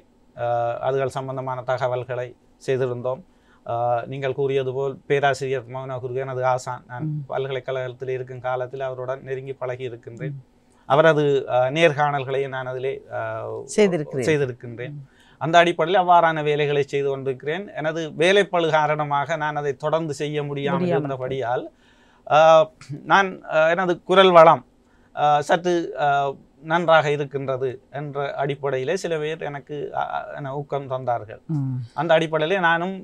[SPEAKER 2] அதுகள் சம்பந்தமான தகவல்களை செய்திருந்தோம். நீங்கள் கூறியது போல் பேராசிரியர் மௌனகுரு எனது ஆசான், நான் பல்கலைக்கழகத்தில் இருக்கும் காலத்தில் அவருடன் நெருங்கி பழகி இருக்கின்றேன். அவரது நேர்காணல்களையும் நான் அதிலே செய்திருக்கின்றேன். அந்த அடிப்படையில் அவ்வாறான வேலைகளை செய்து கொண்டிருக்கிறேன். எனது வேலைப்பளு காரணமாக நான் அதை தொடர்ந்து செய்ய முடியாமல் இருந்தபடியால் நான் எனது குரல் வளம் சற்று நன்றாக இருக்கின்றது என்ற அடிப்படையிலே சில பேர் எனக்கு ஊக்கம் தந்தார்கள். அந்த அடிப்படையிலே நானும்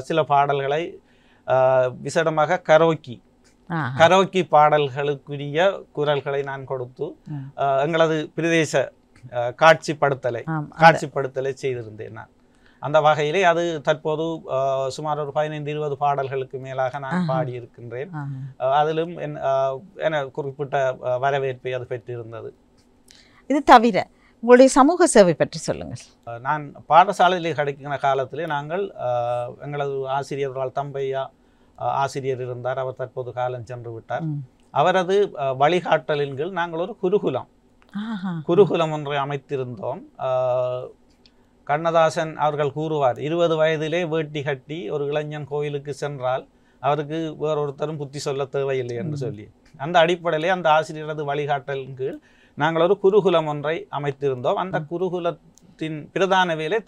[SPEAKER 2] சில பாடல்களை விசேடமாக கரோக்கி பாடல்களுக்குரிய குரல்களை நான் கொடுத்து எங்களது பிரதேச காட்சிப்படுத்தலை செய்திருந்தேன். நான் அந்த வகையிலே அது தற்போது சுமார் ஒரு 15-20 பாடல்களுக்கு மேலாக நான் பாடியிருக்கின்றேன். அதிலும் என குறிப்பிட்ட வரவேற்பை அது பெற்றிருந்தது.
[SPEAKER 1] இது தவிர உங்களுடைய சமூக சேவை பற்றி சொல்லுங்கள்.
[SPEAKER 2] நான் பாடசாலையிலே கிடைக்கிற காலத்திலே நாங்கள் எங்களது ஆசிரியர் தம்பையா ஆசிரியர் இருந்தார். அவர் தற்போது காலம் சென்று விட்டார். அவரது வழிகாட்டலின் கீழ் நாங்கள் ஒரு குருகுலம் ஒன்றை அமைத்திருந்தோம். கண்ணதாசன் அவர்கள் கூறுவார், 20 வயதிலே வேட்டி கட்டி ஒரு இளைஞன் கோயிலுக்கு சென்றால் அவருக்கு வேறொருத்தரும் புத்தி சொல்ல தேவையில்லை என்று சொல்லி, அந்த அடிப்படையிலே அந்த ஆசிரியரது வழிகாட்டலின் கீழ் நாங்கள் ஒரு குருகுலம் ஒன்றை அமைத்திருந்தோம். அந்த குருகுலத்தின் பிரதான வேலை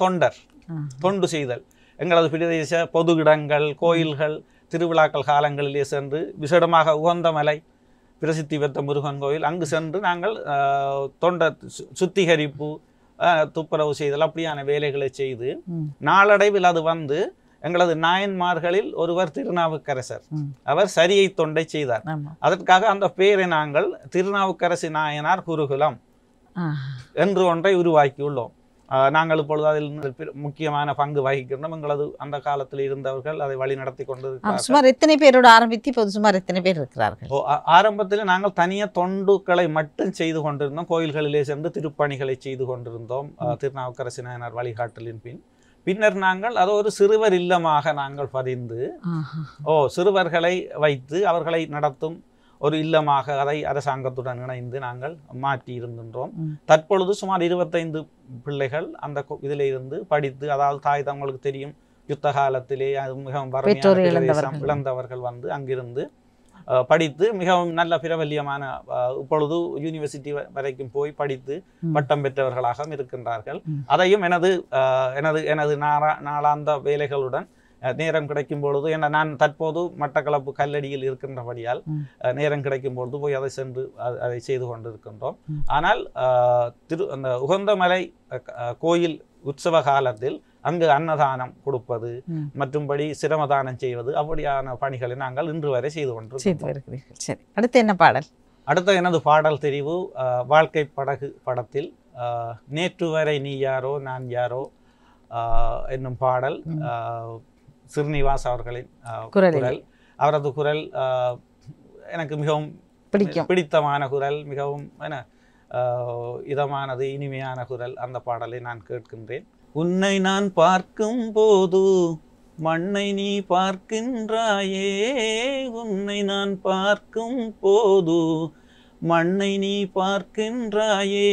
[SPEAKER 2] தொண்டு செய்தல். எங்களது பிரதேச பொது இடங்கள், கோயில்கள், திருவிழாக்கள் காலங்களிலே சென்று, விசேடமாக உகந்தமலை பிரசித்தி பெற்ற முருகன் கோயில், அங்கு சென்று நாங்கள் சுத்திகரிப்பு, துப்புரவு செய்தல் அப்படியான வேலைகளை செய்து நாளடைவில் அது வந்து எங்களது நாயன்மார்களில் ஒருவர் திருநாவுக்கரசர், அவர் சரியை தொண்டை செய்தார். அதற்காக அந்த பெயரை நாங்கள் திருநாவுக்கரசு நாயனார் குருகுலம் என்று ஒன்றை உருவாக்கியுள்ளோம். நாங்கள் இப்பொழுது அதில் முக்கியமான பங்கு வகிக்கின்றோம். எங்களது அந்த காலத்தில் இருந்தவர்கள் அதை வழி நடத்தி கொண்டு
[SPEAKER 1] சுமார் எத்தனை பேரோட ஆரம்பித்து இப்போது சுமார் எத்தனை பேர் இருக்கிறார்கள்?
[SPEAKER 2] ஆரம்பத்தில் நாங்கள் தனியாக தொண்டுகளை மட்டும் செய்து கொண்டிருந்தோம். கோயில்களிலே சென்று திருப்பணிகளை செய்து கொண்டிருந்தோம் திருநாவுக்கரசு நாயனார் வழிகாட்டலின் பின்னர் நாங்கள் அதை ஒரு சிறுவர் இல்லமாக நாங்கள் பதிந்து சிறுவர்களை வைத்து அவர்களை நடத்தும் ஒரு இல்லமாக அதை அரசாங்கத்துடன் இணைந்து நாங்கள் மாற்றி இருக்கின்றோம். தற்பொழுது சுமார் 25 பிள்ளைகள் அந்த இதில் இருந்து படித்து, அதாவது தாய் தங்களுக்கு தெரியும் யுத்த காலத்திலே அது மிகவும்
[SPEAKER 1] பெற்றோரை
[SPEAKER 2] வறுமையான இழந்தவர்கள் வந்து அங்கிருந்து படித்து மிகவும் நல்ல பிரபல்யமான இப்பொழுது யூனிவர்சிட்டி வரைக்கும் போய் படித்து பட்டம் பெற்றவர்களாக இருக்கின்றார்கள். அதையும் எனது எனது எனது நாளாந்த வேலைகளுடன் நேரம் கிடைக்கும் பொழுது நான் தற்போது மட்டக்களப்பு கல்லடியில் இருக்கின்றபடியால் நேரம் கிடைக்கும் பொழுது போய் அதை சென்று அதை செய்து கொண்டிருக்கின்றோம். ஆனால் அந்த உகந்தமலை கோயில் உற்சவ காலத்தில் அங்கு அன்னதானம் கொடுப்பது மற்றும்படி சிரமதானம் செய்வது அப்படியான பணிகளை நாங்கள் இன்று வரை செய்து கொண்டிருக்கிறோம்.
[SPEAKER 1] சரி, அடுத்து என்ன பாடல்?
[SPEAKER 2] அடுத்த எனது பாடல் தெரிவு வாழ்க்கை படகு படத்தில் நேற்று வரை நீ யாரோ நான் யாரோ என்னும் பாடல். ஸ்ரீனிவாஸ் அவர்களின் குரல். அவரது குரல் எனக்கு மிகவும் பிடித்தமான குரல், மிகவும் இதமானது, இனிமையான குரல். அந்த பாடலை நான் கேட்கின்றேன். உன்னை நான் பார்க்கும் போது மண்ணை நீ பார்க்கின்றாயே, உன்னை நான் பார்க்கும் போது மண்ணை நீ பார்க்கின்றாயே,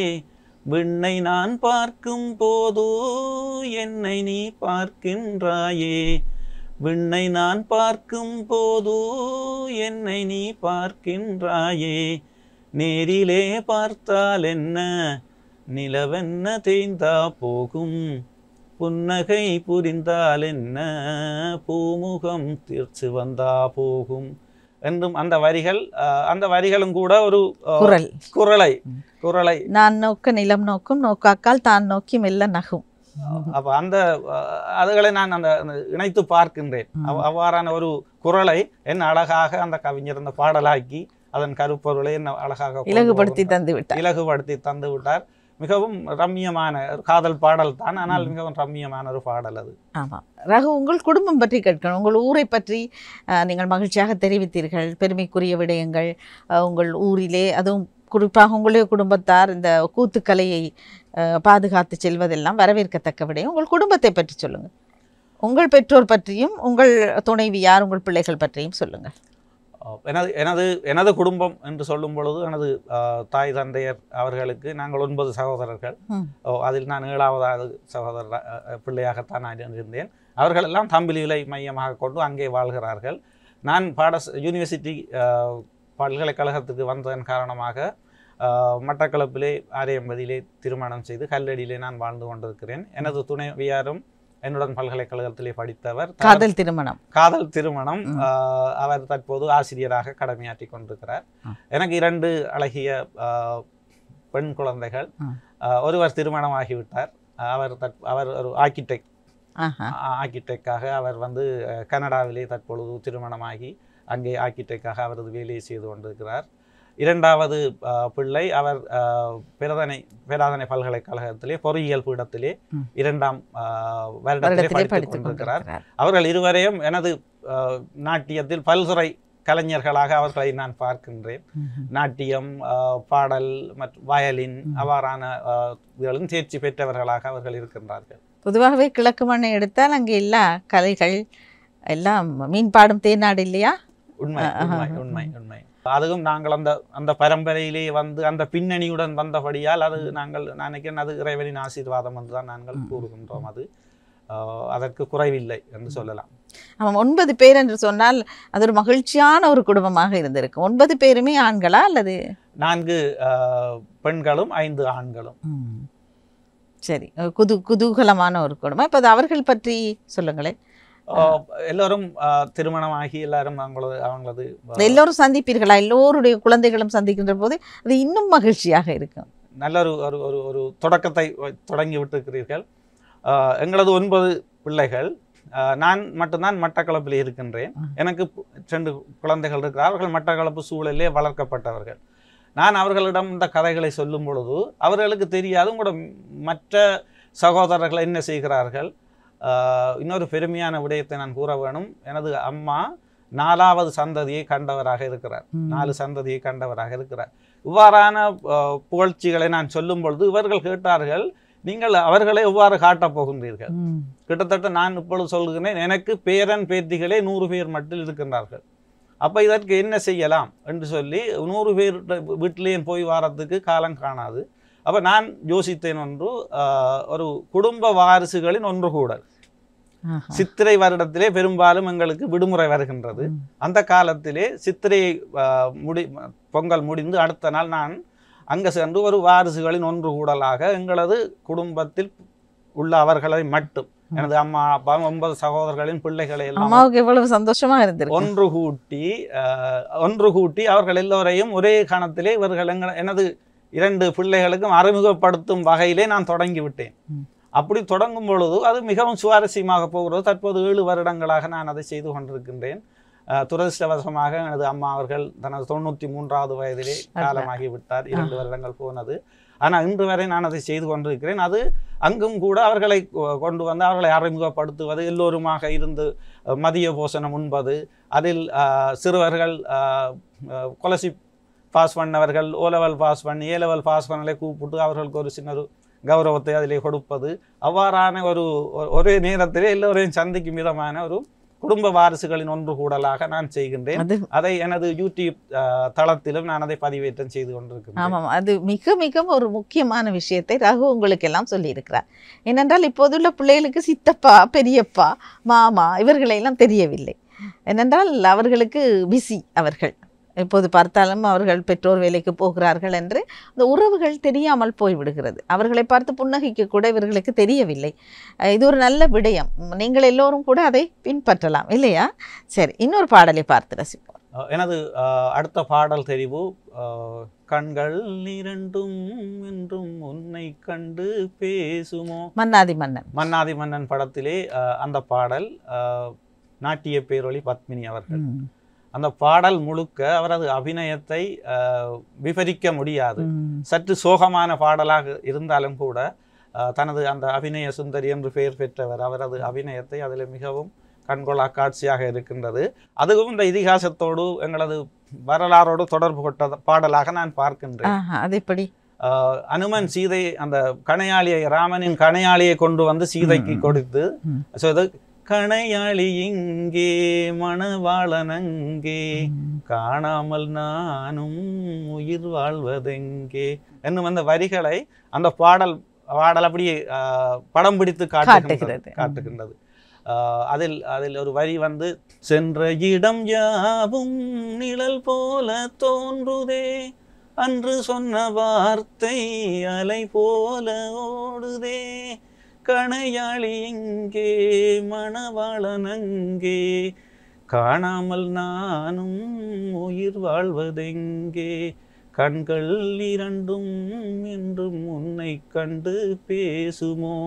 [SPEAKER 2] விண்ணை நான் பார்க்கும் போது என்னை நீ பார்க்கின்றாயே, விண்ணை நான் பார்க்கும் போது என்னை நீ பார்க்கின்றாயே, நேரிலே பார்த்தால் என்ன நிலவென்ன தேய்ந்தா போகும், புன்னகை புரிந்தால் என்ன பூமுகம் தீர்த்து வந்தா போகும் என்றும் அந்த வரிகளும் கூட ஒரு குரலை
[SPEAKER 1] நான் நோக்க நிலம் நோக்கும் நோக்காக்கால் தான் நோக்கி மெல்ல நகும்.
[SPEAKER 2] அப்ப அந்த அதுகளை நான் அந்த இணைத்து பார்க்கின்றேன். அவ்வாறான ஒரு குரலை என்ன அழகாக அந்த கவிஞர் அந்த பாடலாக்கி அதன் கருப்பொருளை என்ன அழகாக
[SPEAKER 1] இலகுபடுத்தி
[SPEAKER 2] தந்து விட்டார். மிகவும் ரம்மியமான காதல் பாடல் தான், ஆனால் மிகவும் ரம்மியமான ஒரு பாடல் அது.
[SPEAKER 1] ஆமாம். ரகு, உங்கள் குடும்பம் பற்றி கேட்கணும். உங்கள் ஊரை பற்றி நீங்கள் மகிழ்ச்சியாக தெரிவித்தீர்கள், பெருமைக்குரிய விடயங்கள். உங்கள் ஊரிலே அதுவும் குறிப்பாக உங்களுடைய குடும்பத்தார் இந்த கூத்துக்கலையை பாதுகாத்து செல்வதெல்லாம் வரவேற்கத்தக்க விடயம். உங்கள் குடும்பத்தை பற்றி சொல்லுங்கள். உங்கள் பெற்றோர் பற்றியும் உங்கள் துணைவியார் உங்கள் பிள்ளைகள் பற்றியும் சொல்லுங்கள்.
[SPEAKER 2] எனது குடும்பம் என்று சொல்லும் பொழுது எனது தாய் தந்தையர் அவர்களுக்கு நாங்கள் 9 சகோதரர்கள். அதில் நான் 7வது சகோதரர் பிள்ளையாகத்தான் நான் இருந்தேன். அவர்கள் எல்லாம் தம்பிலிகளை மையமாக கொண்டு அங்கே வாழ்கிறார்கள். நான் யூனிவர்சிட்டி பல்கலைக்கழகத்துக்கு வந்ததன் காரணமாக மட்டக்களப்பிலே ஆரியம்பதியிலே திருமணம் செய்து கல்லடியிலே நான் வாழ்ந்து கொண்டிருக்கிறேன். எனது துணைவியாரும் என்னுடன் பல்கலைக்கழகத்திலே படித்தவர். காதல் திருமணம். அவர் தற்போது ஆசிரியராக கடமையாற்றி கொண்டிருக்கிறார். எனக்கு 2 அழகிய பெண் குழந்தைகள். ஒருவர் திருமணமாகிவிட்டார். அவர் ஒரு ஆர்கிடெக்டாக அவர் வந்து கனடாவிலே தற்பொழுது திருமணமாகி அங்கே ஆர்கிடெக்டாக அவரது வேலையை செய்து கொண்டிருக்கிறார். 2வது பிள்ளை அவர் பேராதனை பல்கலைக்கழகத்திலே பொறியியல் பீடத்திலே 2ஆம் வருடத்திலே படித்துக் கொண்டிருக்கிறார். அவர்கள் இருவரையும் எனது நாட்டியத்தில் பல்துறை கலைஞர்களாக அவர்களை நான் பார்க்கின்றேன். நாட்டியம், பாடல் மற்றும் வயலின் அவ்வாறான தேர்ச்சி பெற்றவர்களாக அவர்கள் இருக்கின்றார்கள்.
[SPEAKER 1] பொதுவாகவே கிழக்கு மண்ணை எடுத்தால் அங்கே எல்லா கலைகள் எல்லாம் மீன்பாடும் தேநாடு இல்லையா?
[SPEAKER 2] உண்மை உண்மை உண்மை. அதுவும் நாங்கள் அந்த பரம்பரையிலே வந்து அந்த பின்னணியுடன் வந்தபடியால் அது நான் நினைக்கிறேன் அது இறைவனின் ஆசீர்வாதம் என்றுதான் நாங்கள் கூறுகின்றோம். அது அதற்கு குறைவில்லை என்று சொல்லலாம்.
[SPEAKER 1] ஆமாம். 9 பேர் என்று சொன்னால் அது ஒரு மகிழ்ச்சியான ஒரு குடும்பமாக இருந்திருக்கும். 9 பேருமே ஆண்களா அல்லது?
[SPEAKER 2] 4 பெண்களும் 5 ஆண்களும்.
[SPEAKER 1] சரி, குதூகலமான ஒரு குடும்பம். இப்போ அவர்கள் பற்றி சொல்லுங்களேன்.
[SPEAKER 2] எல்லோரும் திருமணமாகி எல்லாரும் அவங்களது
[SPEAKER 1] எல்லோரும் சந்திப்பீர்களா? எல்லோருடைய குழந்தைகளும் சந்திக்கின்ற போது அது இன்னும் மகிழ்ச்சியாக இருக்கும்.
[SPEAKER 2] நல்ல ஒரு தொடக்கத்தை தொடங்கி விட்டிருக்கிறீர்கள். எங்களது 9 பிள்ளைகள். நான் மட்டும்தான் மட்டக்களப்பில் இருக்கின்றேன். எனக்கு 2 குழந்தைகள் இருக்கிறார். அவர்கள் மட்டக்களப்பு சூழலே வளர்க்கப்பட்டவர்கள். நான் அவர்களிடம் இந்த கதைகளை சொல்லும் பொழுது அவர்களுக்கு தெரியாது உங்களோட மற்ற சகோதரர்கள் என்ன செய்கிறார்கள். இன்னொரு பெருமையான விடயத்தை நான் கூற வேணும். எனது அம்மா 4வது சந்ததியை கண்டவராக இருக்கிறார். 4 சந்ததியை கண்டவராக இருக்கிறார். இவ்வாறான புகழ்ச்சிகளை நான் சொல்லும் பொழுது இவர்கள் கேட்டார்கள், நீங்கள் அவர்களை எவ்வாறு காட்டப் போகின்றீர்கள்? கிட்டத்தட்ட நான் இப்பொழுது சொல்கிறேன், எனக்கு பேரன் பேத்திகளே 100 பேர் மட்டும் இருக்கின்றார்கள். அப்போ இதற்கு என்ன செய்யலாம் என்று சொல்லி 100 பேர் வீட்டிலேயே போய் வாரத்துக்கு காலம் காணாது. அப்போ நான் யோசித்தேன், ஒரு குடும்ப வாரிசுகளின் ஒன்று கூடல். சித்திரை வருடத்திலே பெரும்பாலும் எங்களுக்கு விடுமுறை வருகின்றது. அந்த காலத்திலே சித்திரை பொங்கல் முடிந்து அடுத்த நாள் நான் அங்கே சென்று ஒரு வாரிசுகளின் ஒன்று கூடலாக எங்களது குடும்பத்தில் உள்ள அவர்களை மட்டும் எனது அம்மா அப்பா 9 சகோதரர்களின் பிள்ளைகளை எல்லாம்
[SPEAKER 1] எவ்வளவு சந்தோஷமா இருந்தது
[SPEAKER 2] ஒன்று கூட்டி அவர்கள் எல்லோரையும் ஒரே கணத்திலே இவர்கள் எனது 2 பிள்ளைகளுக்கும் அறிமுகப்படுத்தும் வகையிலே நான் தொடங்கி விட்டேன். அப்படி தொடங்கும் பொழுது அது மிகவும் சுவாரஸ்யமாக போகிறது. தற்போது 7 வருடங்களாக நான் அதை செய்து கொண்டிருக்கின்றேன். துரதிருஷ்டவசமாக எனது அம்மா அவர்கள் தனது 93வது வயதிலே காலமாகி விட்டார். 2 வருடங்கள் போனது. ஆனால் இன்று வரை நான் அதை செய்து கொண்டிருக்கிறேன். அது அங்கும் கூட அவர்களை கொண்டு வந்து அவர்களை அறிமுகப்படுத்துவது, எல்லோருமாக இருந்து மதிய போசனம் உண்பது, அதில் சிறுவர்கள் கொலசி பாஸ் பண்ணவர்கள் O level பாஸ் பண்ணி A level பாஸ் பண்ணலை கூப்பிட்டு அவர்களுக்கு ஒரு சின்ன கௌரவத்தை அதிலே கொடுப்பது, அவ்வாறான ஒரே நேரத்திலே எல்லோரையும் சந்திக்கும் விதமான ஒரு குடும்ப வாரிசுகளின் ஒன்று கூடலாக நான் செய்கின்றேன். அதை எனது யூடியூப் தளத்திலும் நான் அதை பதிவேற்றம் செய்து கொண்டிருக்கிறேன்.
[SPEAKER 1] ஆமாம், அது மிக மிக ஒரு முக்கியமான விஷயத்தை ரகு உங்களுக்கு எல்லாம் சொல்லியிருக்கிறார். ஏனென்றால் இப்போதுள்ள பிள்ளைகளுக்கு சித்தப்பா, பெரியப்பா, மாமா இவர்களெல்லாம் தெரியவில்லை. ஏனென்றால் அவர்களுக்கு பிஸி. அவர்கள் எப்போது பார்த்தாலும் அவர்கள் பெற்றோர் வேலைக்கு போகிறார்கள் என்று அந்த உறவுகள் தெரியாமல் போய்விடுகிறது. அவர்களை பார்த்து புன்னகைக்க கூட இவர்களுக்கு தெரியவில்லை. இது ஒரு நல்ல விடயம். நீங்கள் எல்லோரும் கூட அதை பின்பற்றலாம் இல்லையா? சரி, இன்னொரு பாடலை பார்த்து ரசிப்போம்.
[SPEAKER 2] எனது அடுத்த பாடல் தெரிவு கண்கள் இரண்டும் என்றும் உன்னை கண்டு பேசுமோ.
[SPEAKER 1] மன்னாதி மன்னன்.
[SPEAKER 2] மன்னாதி மன்னன் படத்திலே அந்த பாடல் நாட்டிய பேரொளி பத்மினி அவர்கள். அந்த பாடல் முழுக்க அவரது அபிநயத்தை விவரிக்க முடியாது. சற்று சோகமான பாடலாக இருந்தாலும் கூட தனது அந்த அபிநய சுந்தரி என்று பெயர் பெற்றவர். அவரது அபிநயத்தை அதில் மிகவும் கண்கொள்ளா காட்சியாக இருக்கின்றது. அதுவும் இந்த இதிகாசத்தோடு எங்களது வரலாறோடு தொடர்பு கொண்ட பாடலாக நான் பார்க்கின்றேன்.
[SPEAKER 1] அது எப்படி?
[SPEAKER 2] அனுமன் சீதை அந்த கணையாளியை, ராமனின் கணையாளியை கொண்டு வந்து சீதைக்கு கொடுத்து, கணையாளி இங்கே மணவாளனங்கே காணாமல் நானும் உயிர் வாழ்வதெங்கே என்னும் அந்த வரிகளை அந்த பாடல் அப்படியே படம் பிடித்து காட்டுகின்றது. அதில் ஒரு வரி வந்து, சென்ற இடம் யாவும் நிழல் போல தோன்றுதே, அன்று சொன்ன வார்த்தை அலை போல ஓடுதே, கணையாளி இங்கே மணவாளனங்கே காணாமல் நானும் உயிர் வாழ்வதெங்கே, கண்கள் இரண்டும் என்றும் உன்னை கண்டு பேசுமோ,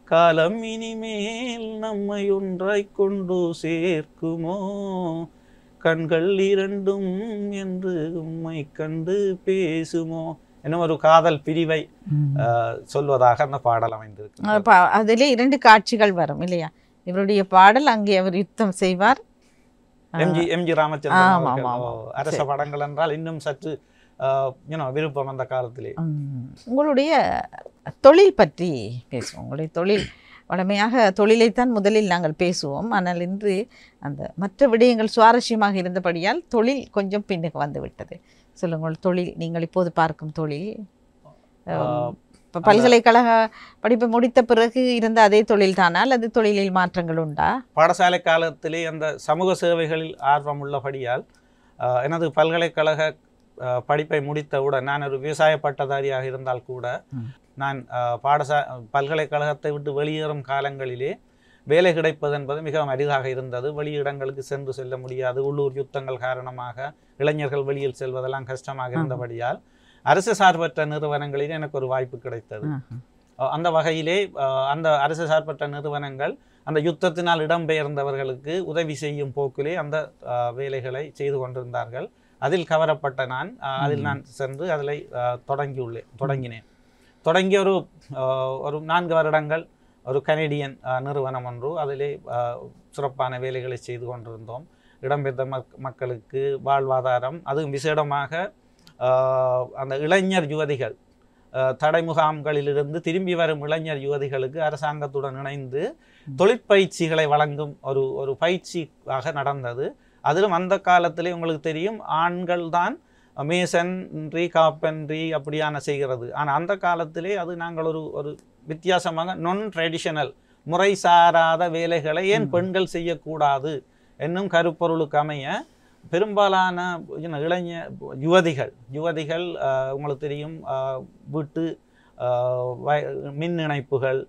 [SPEAKER 2] காலம் இனிமேல் நம்மை ஒன்றாய் கொண்டு சேர்க்குமோ, கண்கள் இரண்டும் என்று உம்மை கண்டு பேசுமோ என்னும் ஒரு காதல் பிரிவை சொல்வதாக அந்த பாடல் அமைந்திருக்கு.
[SPEAKER 1] அதிலே 2 காட்சிகள் வரும் இல்லையா? இவருடைய பாடல், அங்கே அவர் யுத்தம் செய்வார்.
[SPEAKER 2] எம்ஜி ராமச்சந்திரன் அரச படங்கள் என்றால் இன்னும் சற்று விருப்பம் அந்த காலத்திலே.
[SPEAKER 1] உங்களுடைய தொழில் பற்றி பேசுவோம். உங்களுடைய தொழில் வழமையாக தொழிலைத்தான் முதலில் நாங்கள் பேசுவோம். ஆனால் இன்று அந்த மற்ற விடயங்கள் சுவாரஸ்யமாக இருந்தபடியால் தொழில் கொஞ்சம் பின்னுக்கு வந்து விட்டது. சொல்லுங்கள், தொழில் நீங்கள் இப்போது பார்க்கும் தொழில், பல்கலைக்கழக படிப்பை முடித்த பிறகு இருந்த அதே தொழில் தானா அல்லது தொழிலில் மாற்றங்கள் உண்டா?
[SPEAKER 2] பாடசாலை காலத்திலே அந்த சமூக சேவைகளில் ஆர்வம் உள்ளபடியால் எனது பல்கலைக்கழக படிப்பை முடித்தவுடன் நான் ஒரு விவசாய பட்டதாரியாக இருந்தால் கூட நான் பல்கலைக்கழகத்தை விட்டு வெளியேறும் காலங்களிலே வேலை கிடைப்பது என்பது மிகவும் அரிதாக இருந்தது. வெளியிடங்களுக்கு செல்ல முடியாது. உள்ளூர் யுத்தங்கள் காரணமாக இளைஞர்கள் வெளியில் செல்வதெல்லாம் கஷ்டமாக இருந்தபடியால் அரசு சார்பற்ற நிறுவனங்களில் எனக்கு ஒரு வாய்ப்பு கிடைத்தது. அந்த வகையிலே அந்த அரசு சார்பற்ற நிறுவனங்கள் அந்த யுத்தத்தினால் இடம்பெயர்ந்தவர்களுக்கு உதவி செய்யும் போக்கிலே அந்த வேலைகளை செய்து கொண்டிருந்தார்கள். அதில் கவரப்பட்ட அதில் நான் சென்று அதில் தொடங்கினேன். தொடங்கி ஒரு 4 வருடங்கள் ஒரு கனேடியன் நிறுவனம் ஒன்று, அதிலே சிறப்பான வேலைகளை செய்து கொண்டிருந்தோம். இடம்பெயர்ந்த மக்களுக்கு வாழ்வாதாரம், அதுவும் விசேடமாக அந்த இளைஞர் யுவதிகள், தடை முகாம்களிலிருந்து திரும்பி வரும் இளைஞர் யுவதிகளுக்கு அரசாங்கத்துடன் இணைந்து தொழிற்பயிற்சிகளை வழங்கும் ஒரு பயிற்சியாக நடந்தது. அதிலும் அந்த காலத்திலே உங்களுக்கு தெரியும், ஆண்கள் தான் மேசன்ரி, காப்பன்ரி அப்படியான செய்கிறது. ஆனால் அந்த காலத்திலே அது நாங்கள் ஒரு வித்தியாசமாக நான் ட்ரெடிஷனல் முறை சாராத வேலைகளை ஏன் பெண்கள் செய்யக்கூடாது என்னும் கருப்பொருளுக்கு அமைய பெரும்பாலான யுவதிகள் உங்களுக்கு தெரியும், வீட்டு மின் இணைப்புகள்,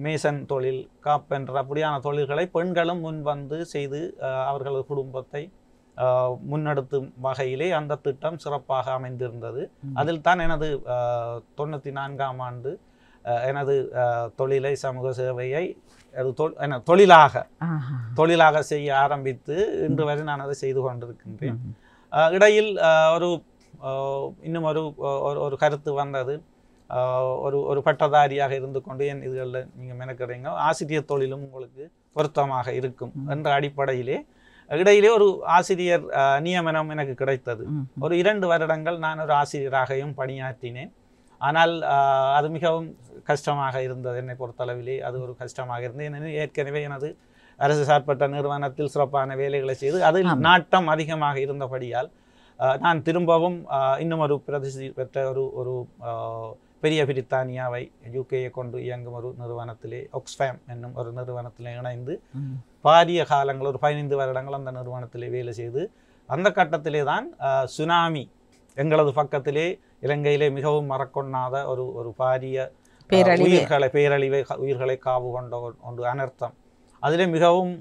[SPEAKER 2] மேசன் தொழில், காப்பென்ற அப்படியான தொழில்களை பெண்களும் முன் வந்து செய்து அவர்களது குடும்பத்தை முன்னெடுத்தும் வகையிலே அந்த திட்டம் சிறப்பாக அமைந்திருந்தது. அதில் தான் எனது 94ஆம் ஆண்டு எனது தொழிலை, சமூக சேவையை தொழிலாக செய்ய ஆரம்பித்து இன்று வரை நான் அதை செய்து கொண்டிருக்கின்றேன். இடையில் இன்னும் ஒரு கருத்து வந்தது. ஒரு பட்டதாரியாக இருந்து கொண்டு என் இதுகளில் நீங்கள் மெனக்கிறீங்க, ஆசிரியர் தொழிலும் உங்களுக்கு பொருத்தமாக இருக்கும் என்ற அடிப்படையிலே இடையிலே ஒரு ஆசிரியர் நியமனம் எனக்கு கிடைத்தது. ஒரு 2 வருடங்கள் நான் ஒரு ஆசிரியராகவும் பணியாற்றினேன். ஆனால் அது மிகவும் கஷ்டமாக இருந்தது. என்னை பொறுத்தளவிலே அது ஒரு கஷ்டமாக இருந்தது. ஏனெனில் ஏற்கனவே எனது அரசு சார்பற்ற நிறுவனத்தில் சிறப்பான வேலைகளை செய்து அதில் நாட்டம் அதிகமாக இருந்தபடியால் நான் திரும்பவும் இன்னும் ஒரு பிரதிஷ்டி பெற்ற ஒரு பெரிய பிரித்தானியாவை யூகேயை கொண்டு இயங்கும் ஒரு நிறுவனத்திலே, ஆக்ஸ்ஃபேம் என்னும் ஒரு நிறுவனத்திலே இணைந்து பாரிய காலங்கள் ஒரு 15 வருடங்கள் அந்த நிறுவனத்திலே வேலை செய்து அந்த கட்டத்திலே தான் சுனாமி எங்களது பக்கத்திலே இலங்கையிலே மிகவும் மறக்கொண்ணாத ஒரு பாரிய உயிர்களை காவு கொண்ட ஒன்று அனர்த்தம். அதிலே மிகவும்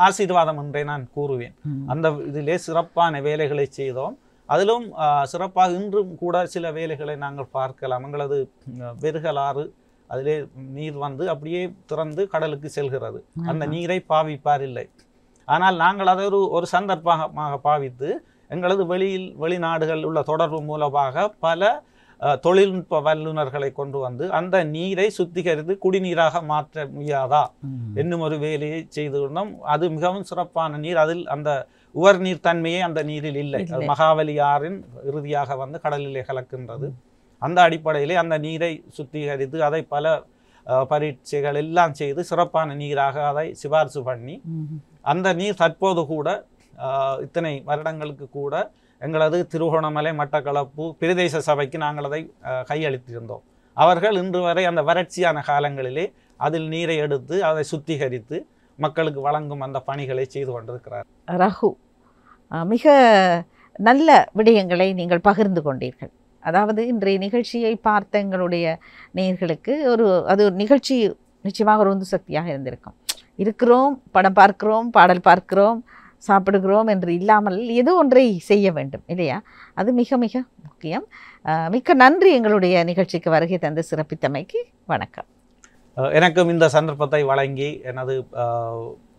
[SPEAKER 2] ஆசீர்வாதம் என்றே நான் கூறுவேன். அந்த இதிலே சிறப்பான வேலைகளை செய்தோம். அதிலும் சிறப்பாக இன்றும் கூட சில வேலைகளை நாங்கள் பார்க்கலாம். எங்களது வெறுகலாறு அதிலே நீர் வந்து அப்படியே திறந்து கடலுக்கு செல்கிறது. அந்த நீரை பாவிப்பார் இல்லை. ஆனால் நாங்கள் அதை ஒரு சந்தர்ப்பமாக பாவித்து எங்களது வெளிநாடுகளில் உள்ள தொடர்பு மூலமாக பல தொழில்நுட்ப வல்லுநர்களை கொண்டு வந்து அந்த நீரை சுத்திகரித்து குடிநீராக மாற்ற முடியாதா என்னும் ஒரு வேலையை செய்து கொண்டோம். அது மிகவும் சிறப்பான நீர். அதில் அந்த உவர் நீர் தன்மையே அந்த நீரில் இல்லை. மகாவலி ஆறின் இறுதியாக வந்து கடலிலே கலக்கின்றது. அந்த அடிப்படையிலே அந்த நீரை சுத்திகரித்து அதை பல பரீட்சைகள் எல்லாம் செய்து சிறப்பான நீராக அதை சிபாரிசு பண்ணி அந்த நீர் தற்போது கூட இத்தனை வருடங்களுக்கு கூட எங்களது திருகோணமலை மட்டக்களப்பு பிரதேச சபைக்கு நாங்கள் அதை கையளித்திருந்தோம். அவர்கள் இன்று வரை அந்த வறட்சியான காலங்களிலே அதில் நீரை எடுத்து அதை சுத்திகரித்து மக்களுக்கு வழங்கும் அந்த பணிகளை செய்து கொண்டிருக்கிறார்.
[SPEAKER 1] ரகு, மிக நல்ல விடயங்களை நீங்கள் பகிர்ந்து கொண்டீர்கள். அதாவது இன்றைய நிகழ்ச்சியை பார்த்த எங்களுடைய நேயர்களுக்கு அது ஒரு நிகழ்ச்சி நிச்சயமாக ஒரு உந்து சக்தியாக இருந்திருக்கும். இருக்கிறோம், படம் பார்க்கிறோம், பாடல் பார்க்கிறோம், சாப்பிடுகிறோம் என்று இல்லாமல் ஏதோ ஒன்றை செய்ய வேண்டும் இல்லையா? அது மிக மிக முக்கியம். மிக்க நன்றி எங்களுடைய நிகழ்ச்சிக்கு வருகை தந்து சிறப்பித்தமைக்கு. வணக்கம்.
[SPEAKER 2] எனக்கும் இந்த சந்தர்ப்பத்தை வழங்கி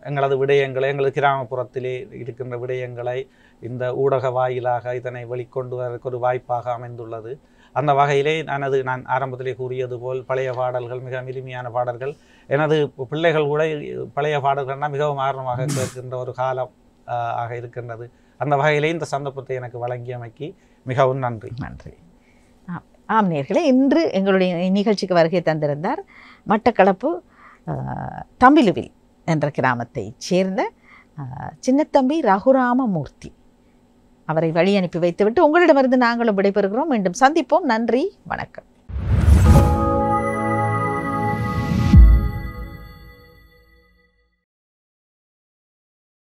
[SPEAKER 2] எங்களது விடயங்களை, எங்களது கிராமப்புறத்திலே இருக்கின்ற விடயங்களை இந்த ஊடக வாயிலாக இதனை வெளிக்கொண்டு வரக்கு ஒரு வாய்ப்பாக அமைந்துள்ளது. அந்த வகையிலே நான் ஆரம்பத்திலே கூறியது போல் பழைய பாடல்கள் மிக எளிமையான பாடல்கள். எனது பிள்ளைகள் கூட பழைய பாடல்கள்னால் மிகவும் ஆர்வமாக கேட்கின்ற ஒரு காலம் ஆக இருக்கின்றது. அந்த வகையிலே இந்த சந்தர்ப்பத்தை எனக்கு வழங்கியமைக்கு மிகவும் நன்றி.
[SPEAKER 1] நன்றி. ஆம் நேயர்களே, இன்று எங்களுடைய நிகழ்ச்சிக்கு வருகை தந்திருந்தார் மட்டக்களப்பு தம்பிலுவில் என்ற கிராமத்தைச் சேர்ந்த சின்னத்தம்பி ரகுராமமூர்த்தி. அவரை வழி அனுப்பி வைத்துவிட்டு உங்களிடமிருந்து நாங்களும் விடைபெறுகிறோம். மீண்டும் சந்திப்போம். நன்றி, வணக்கம்.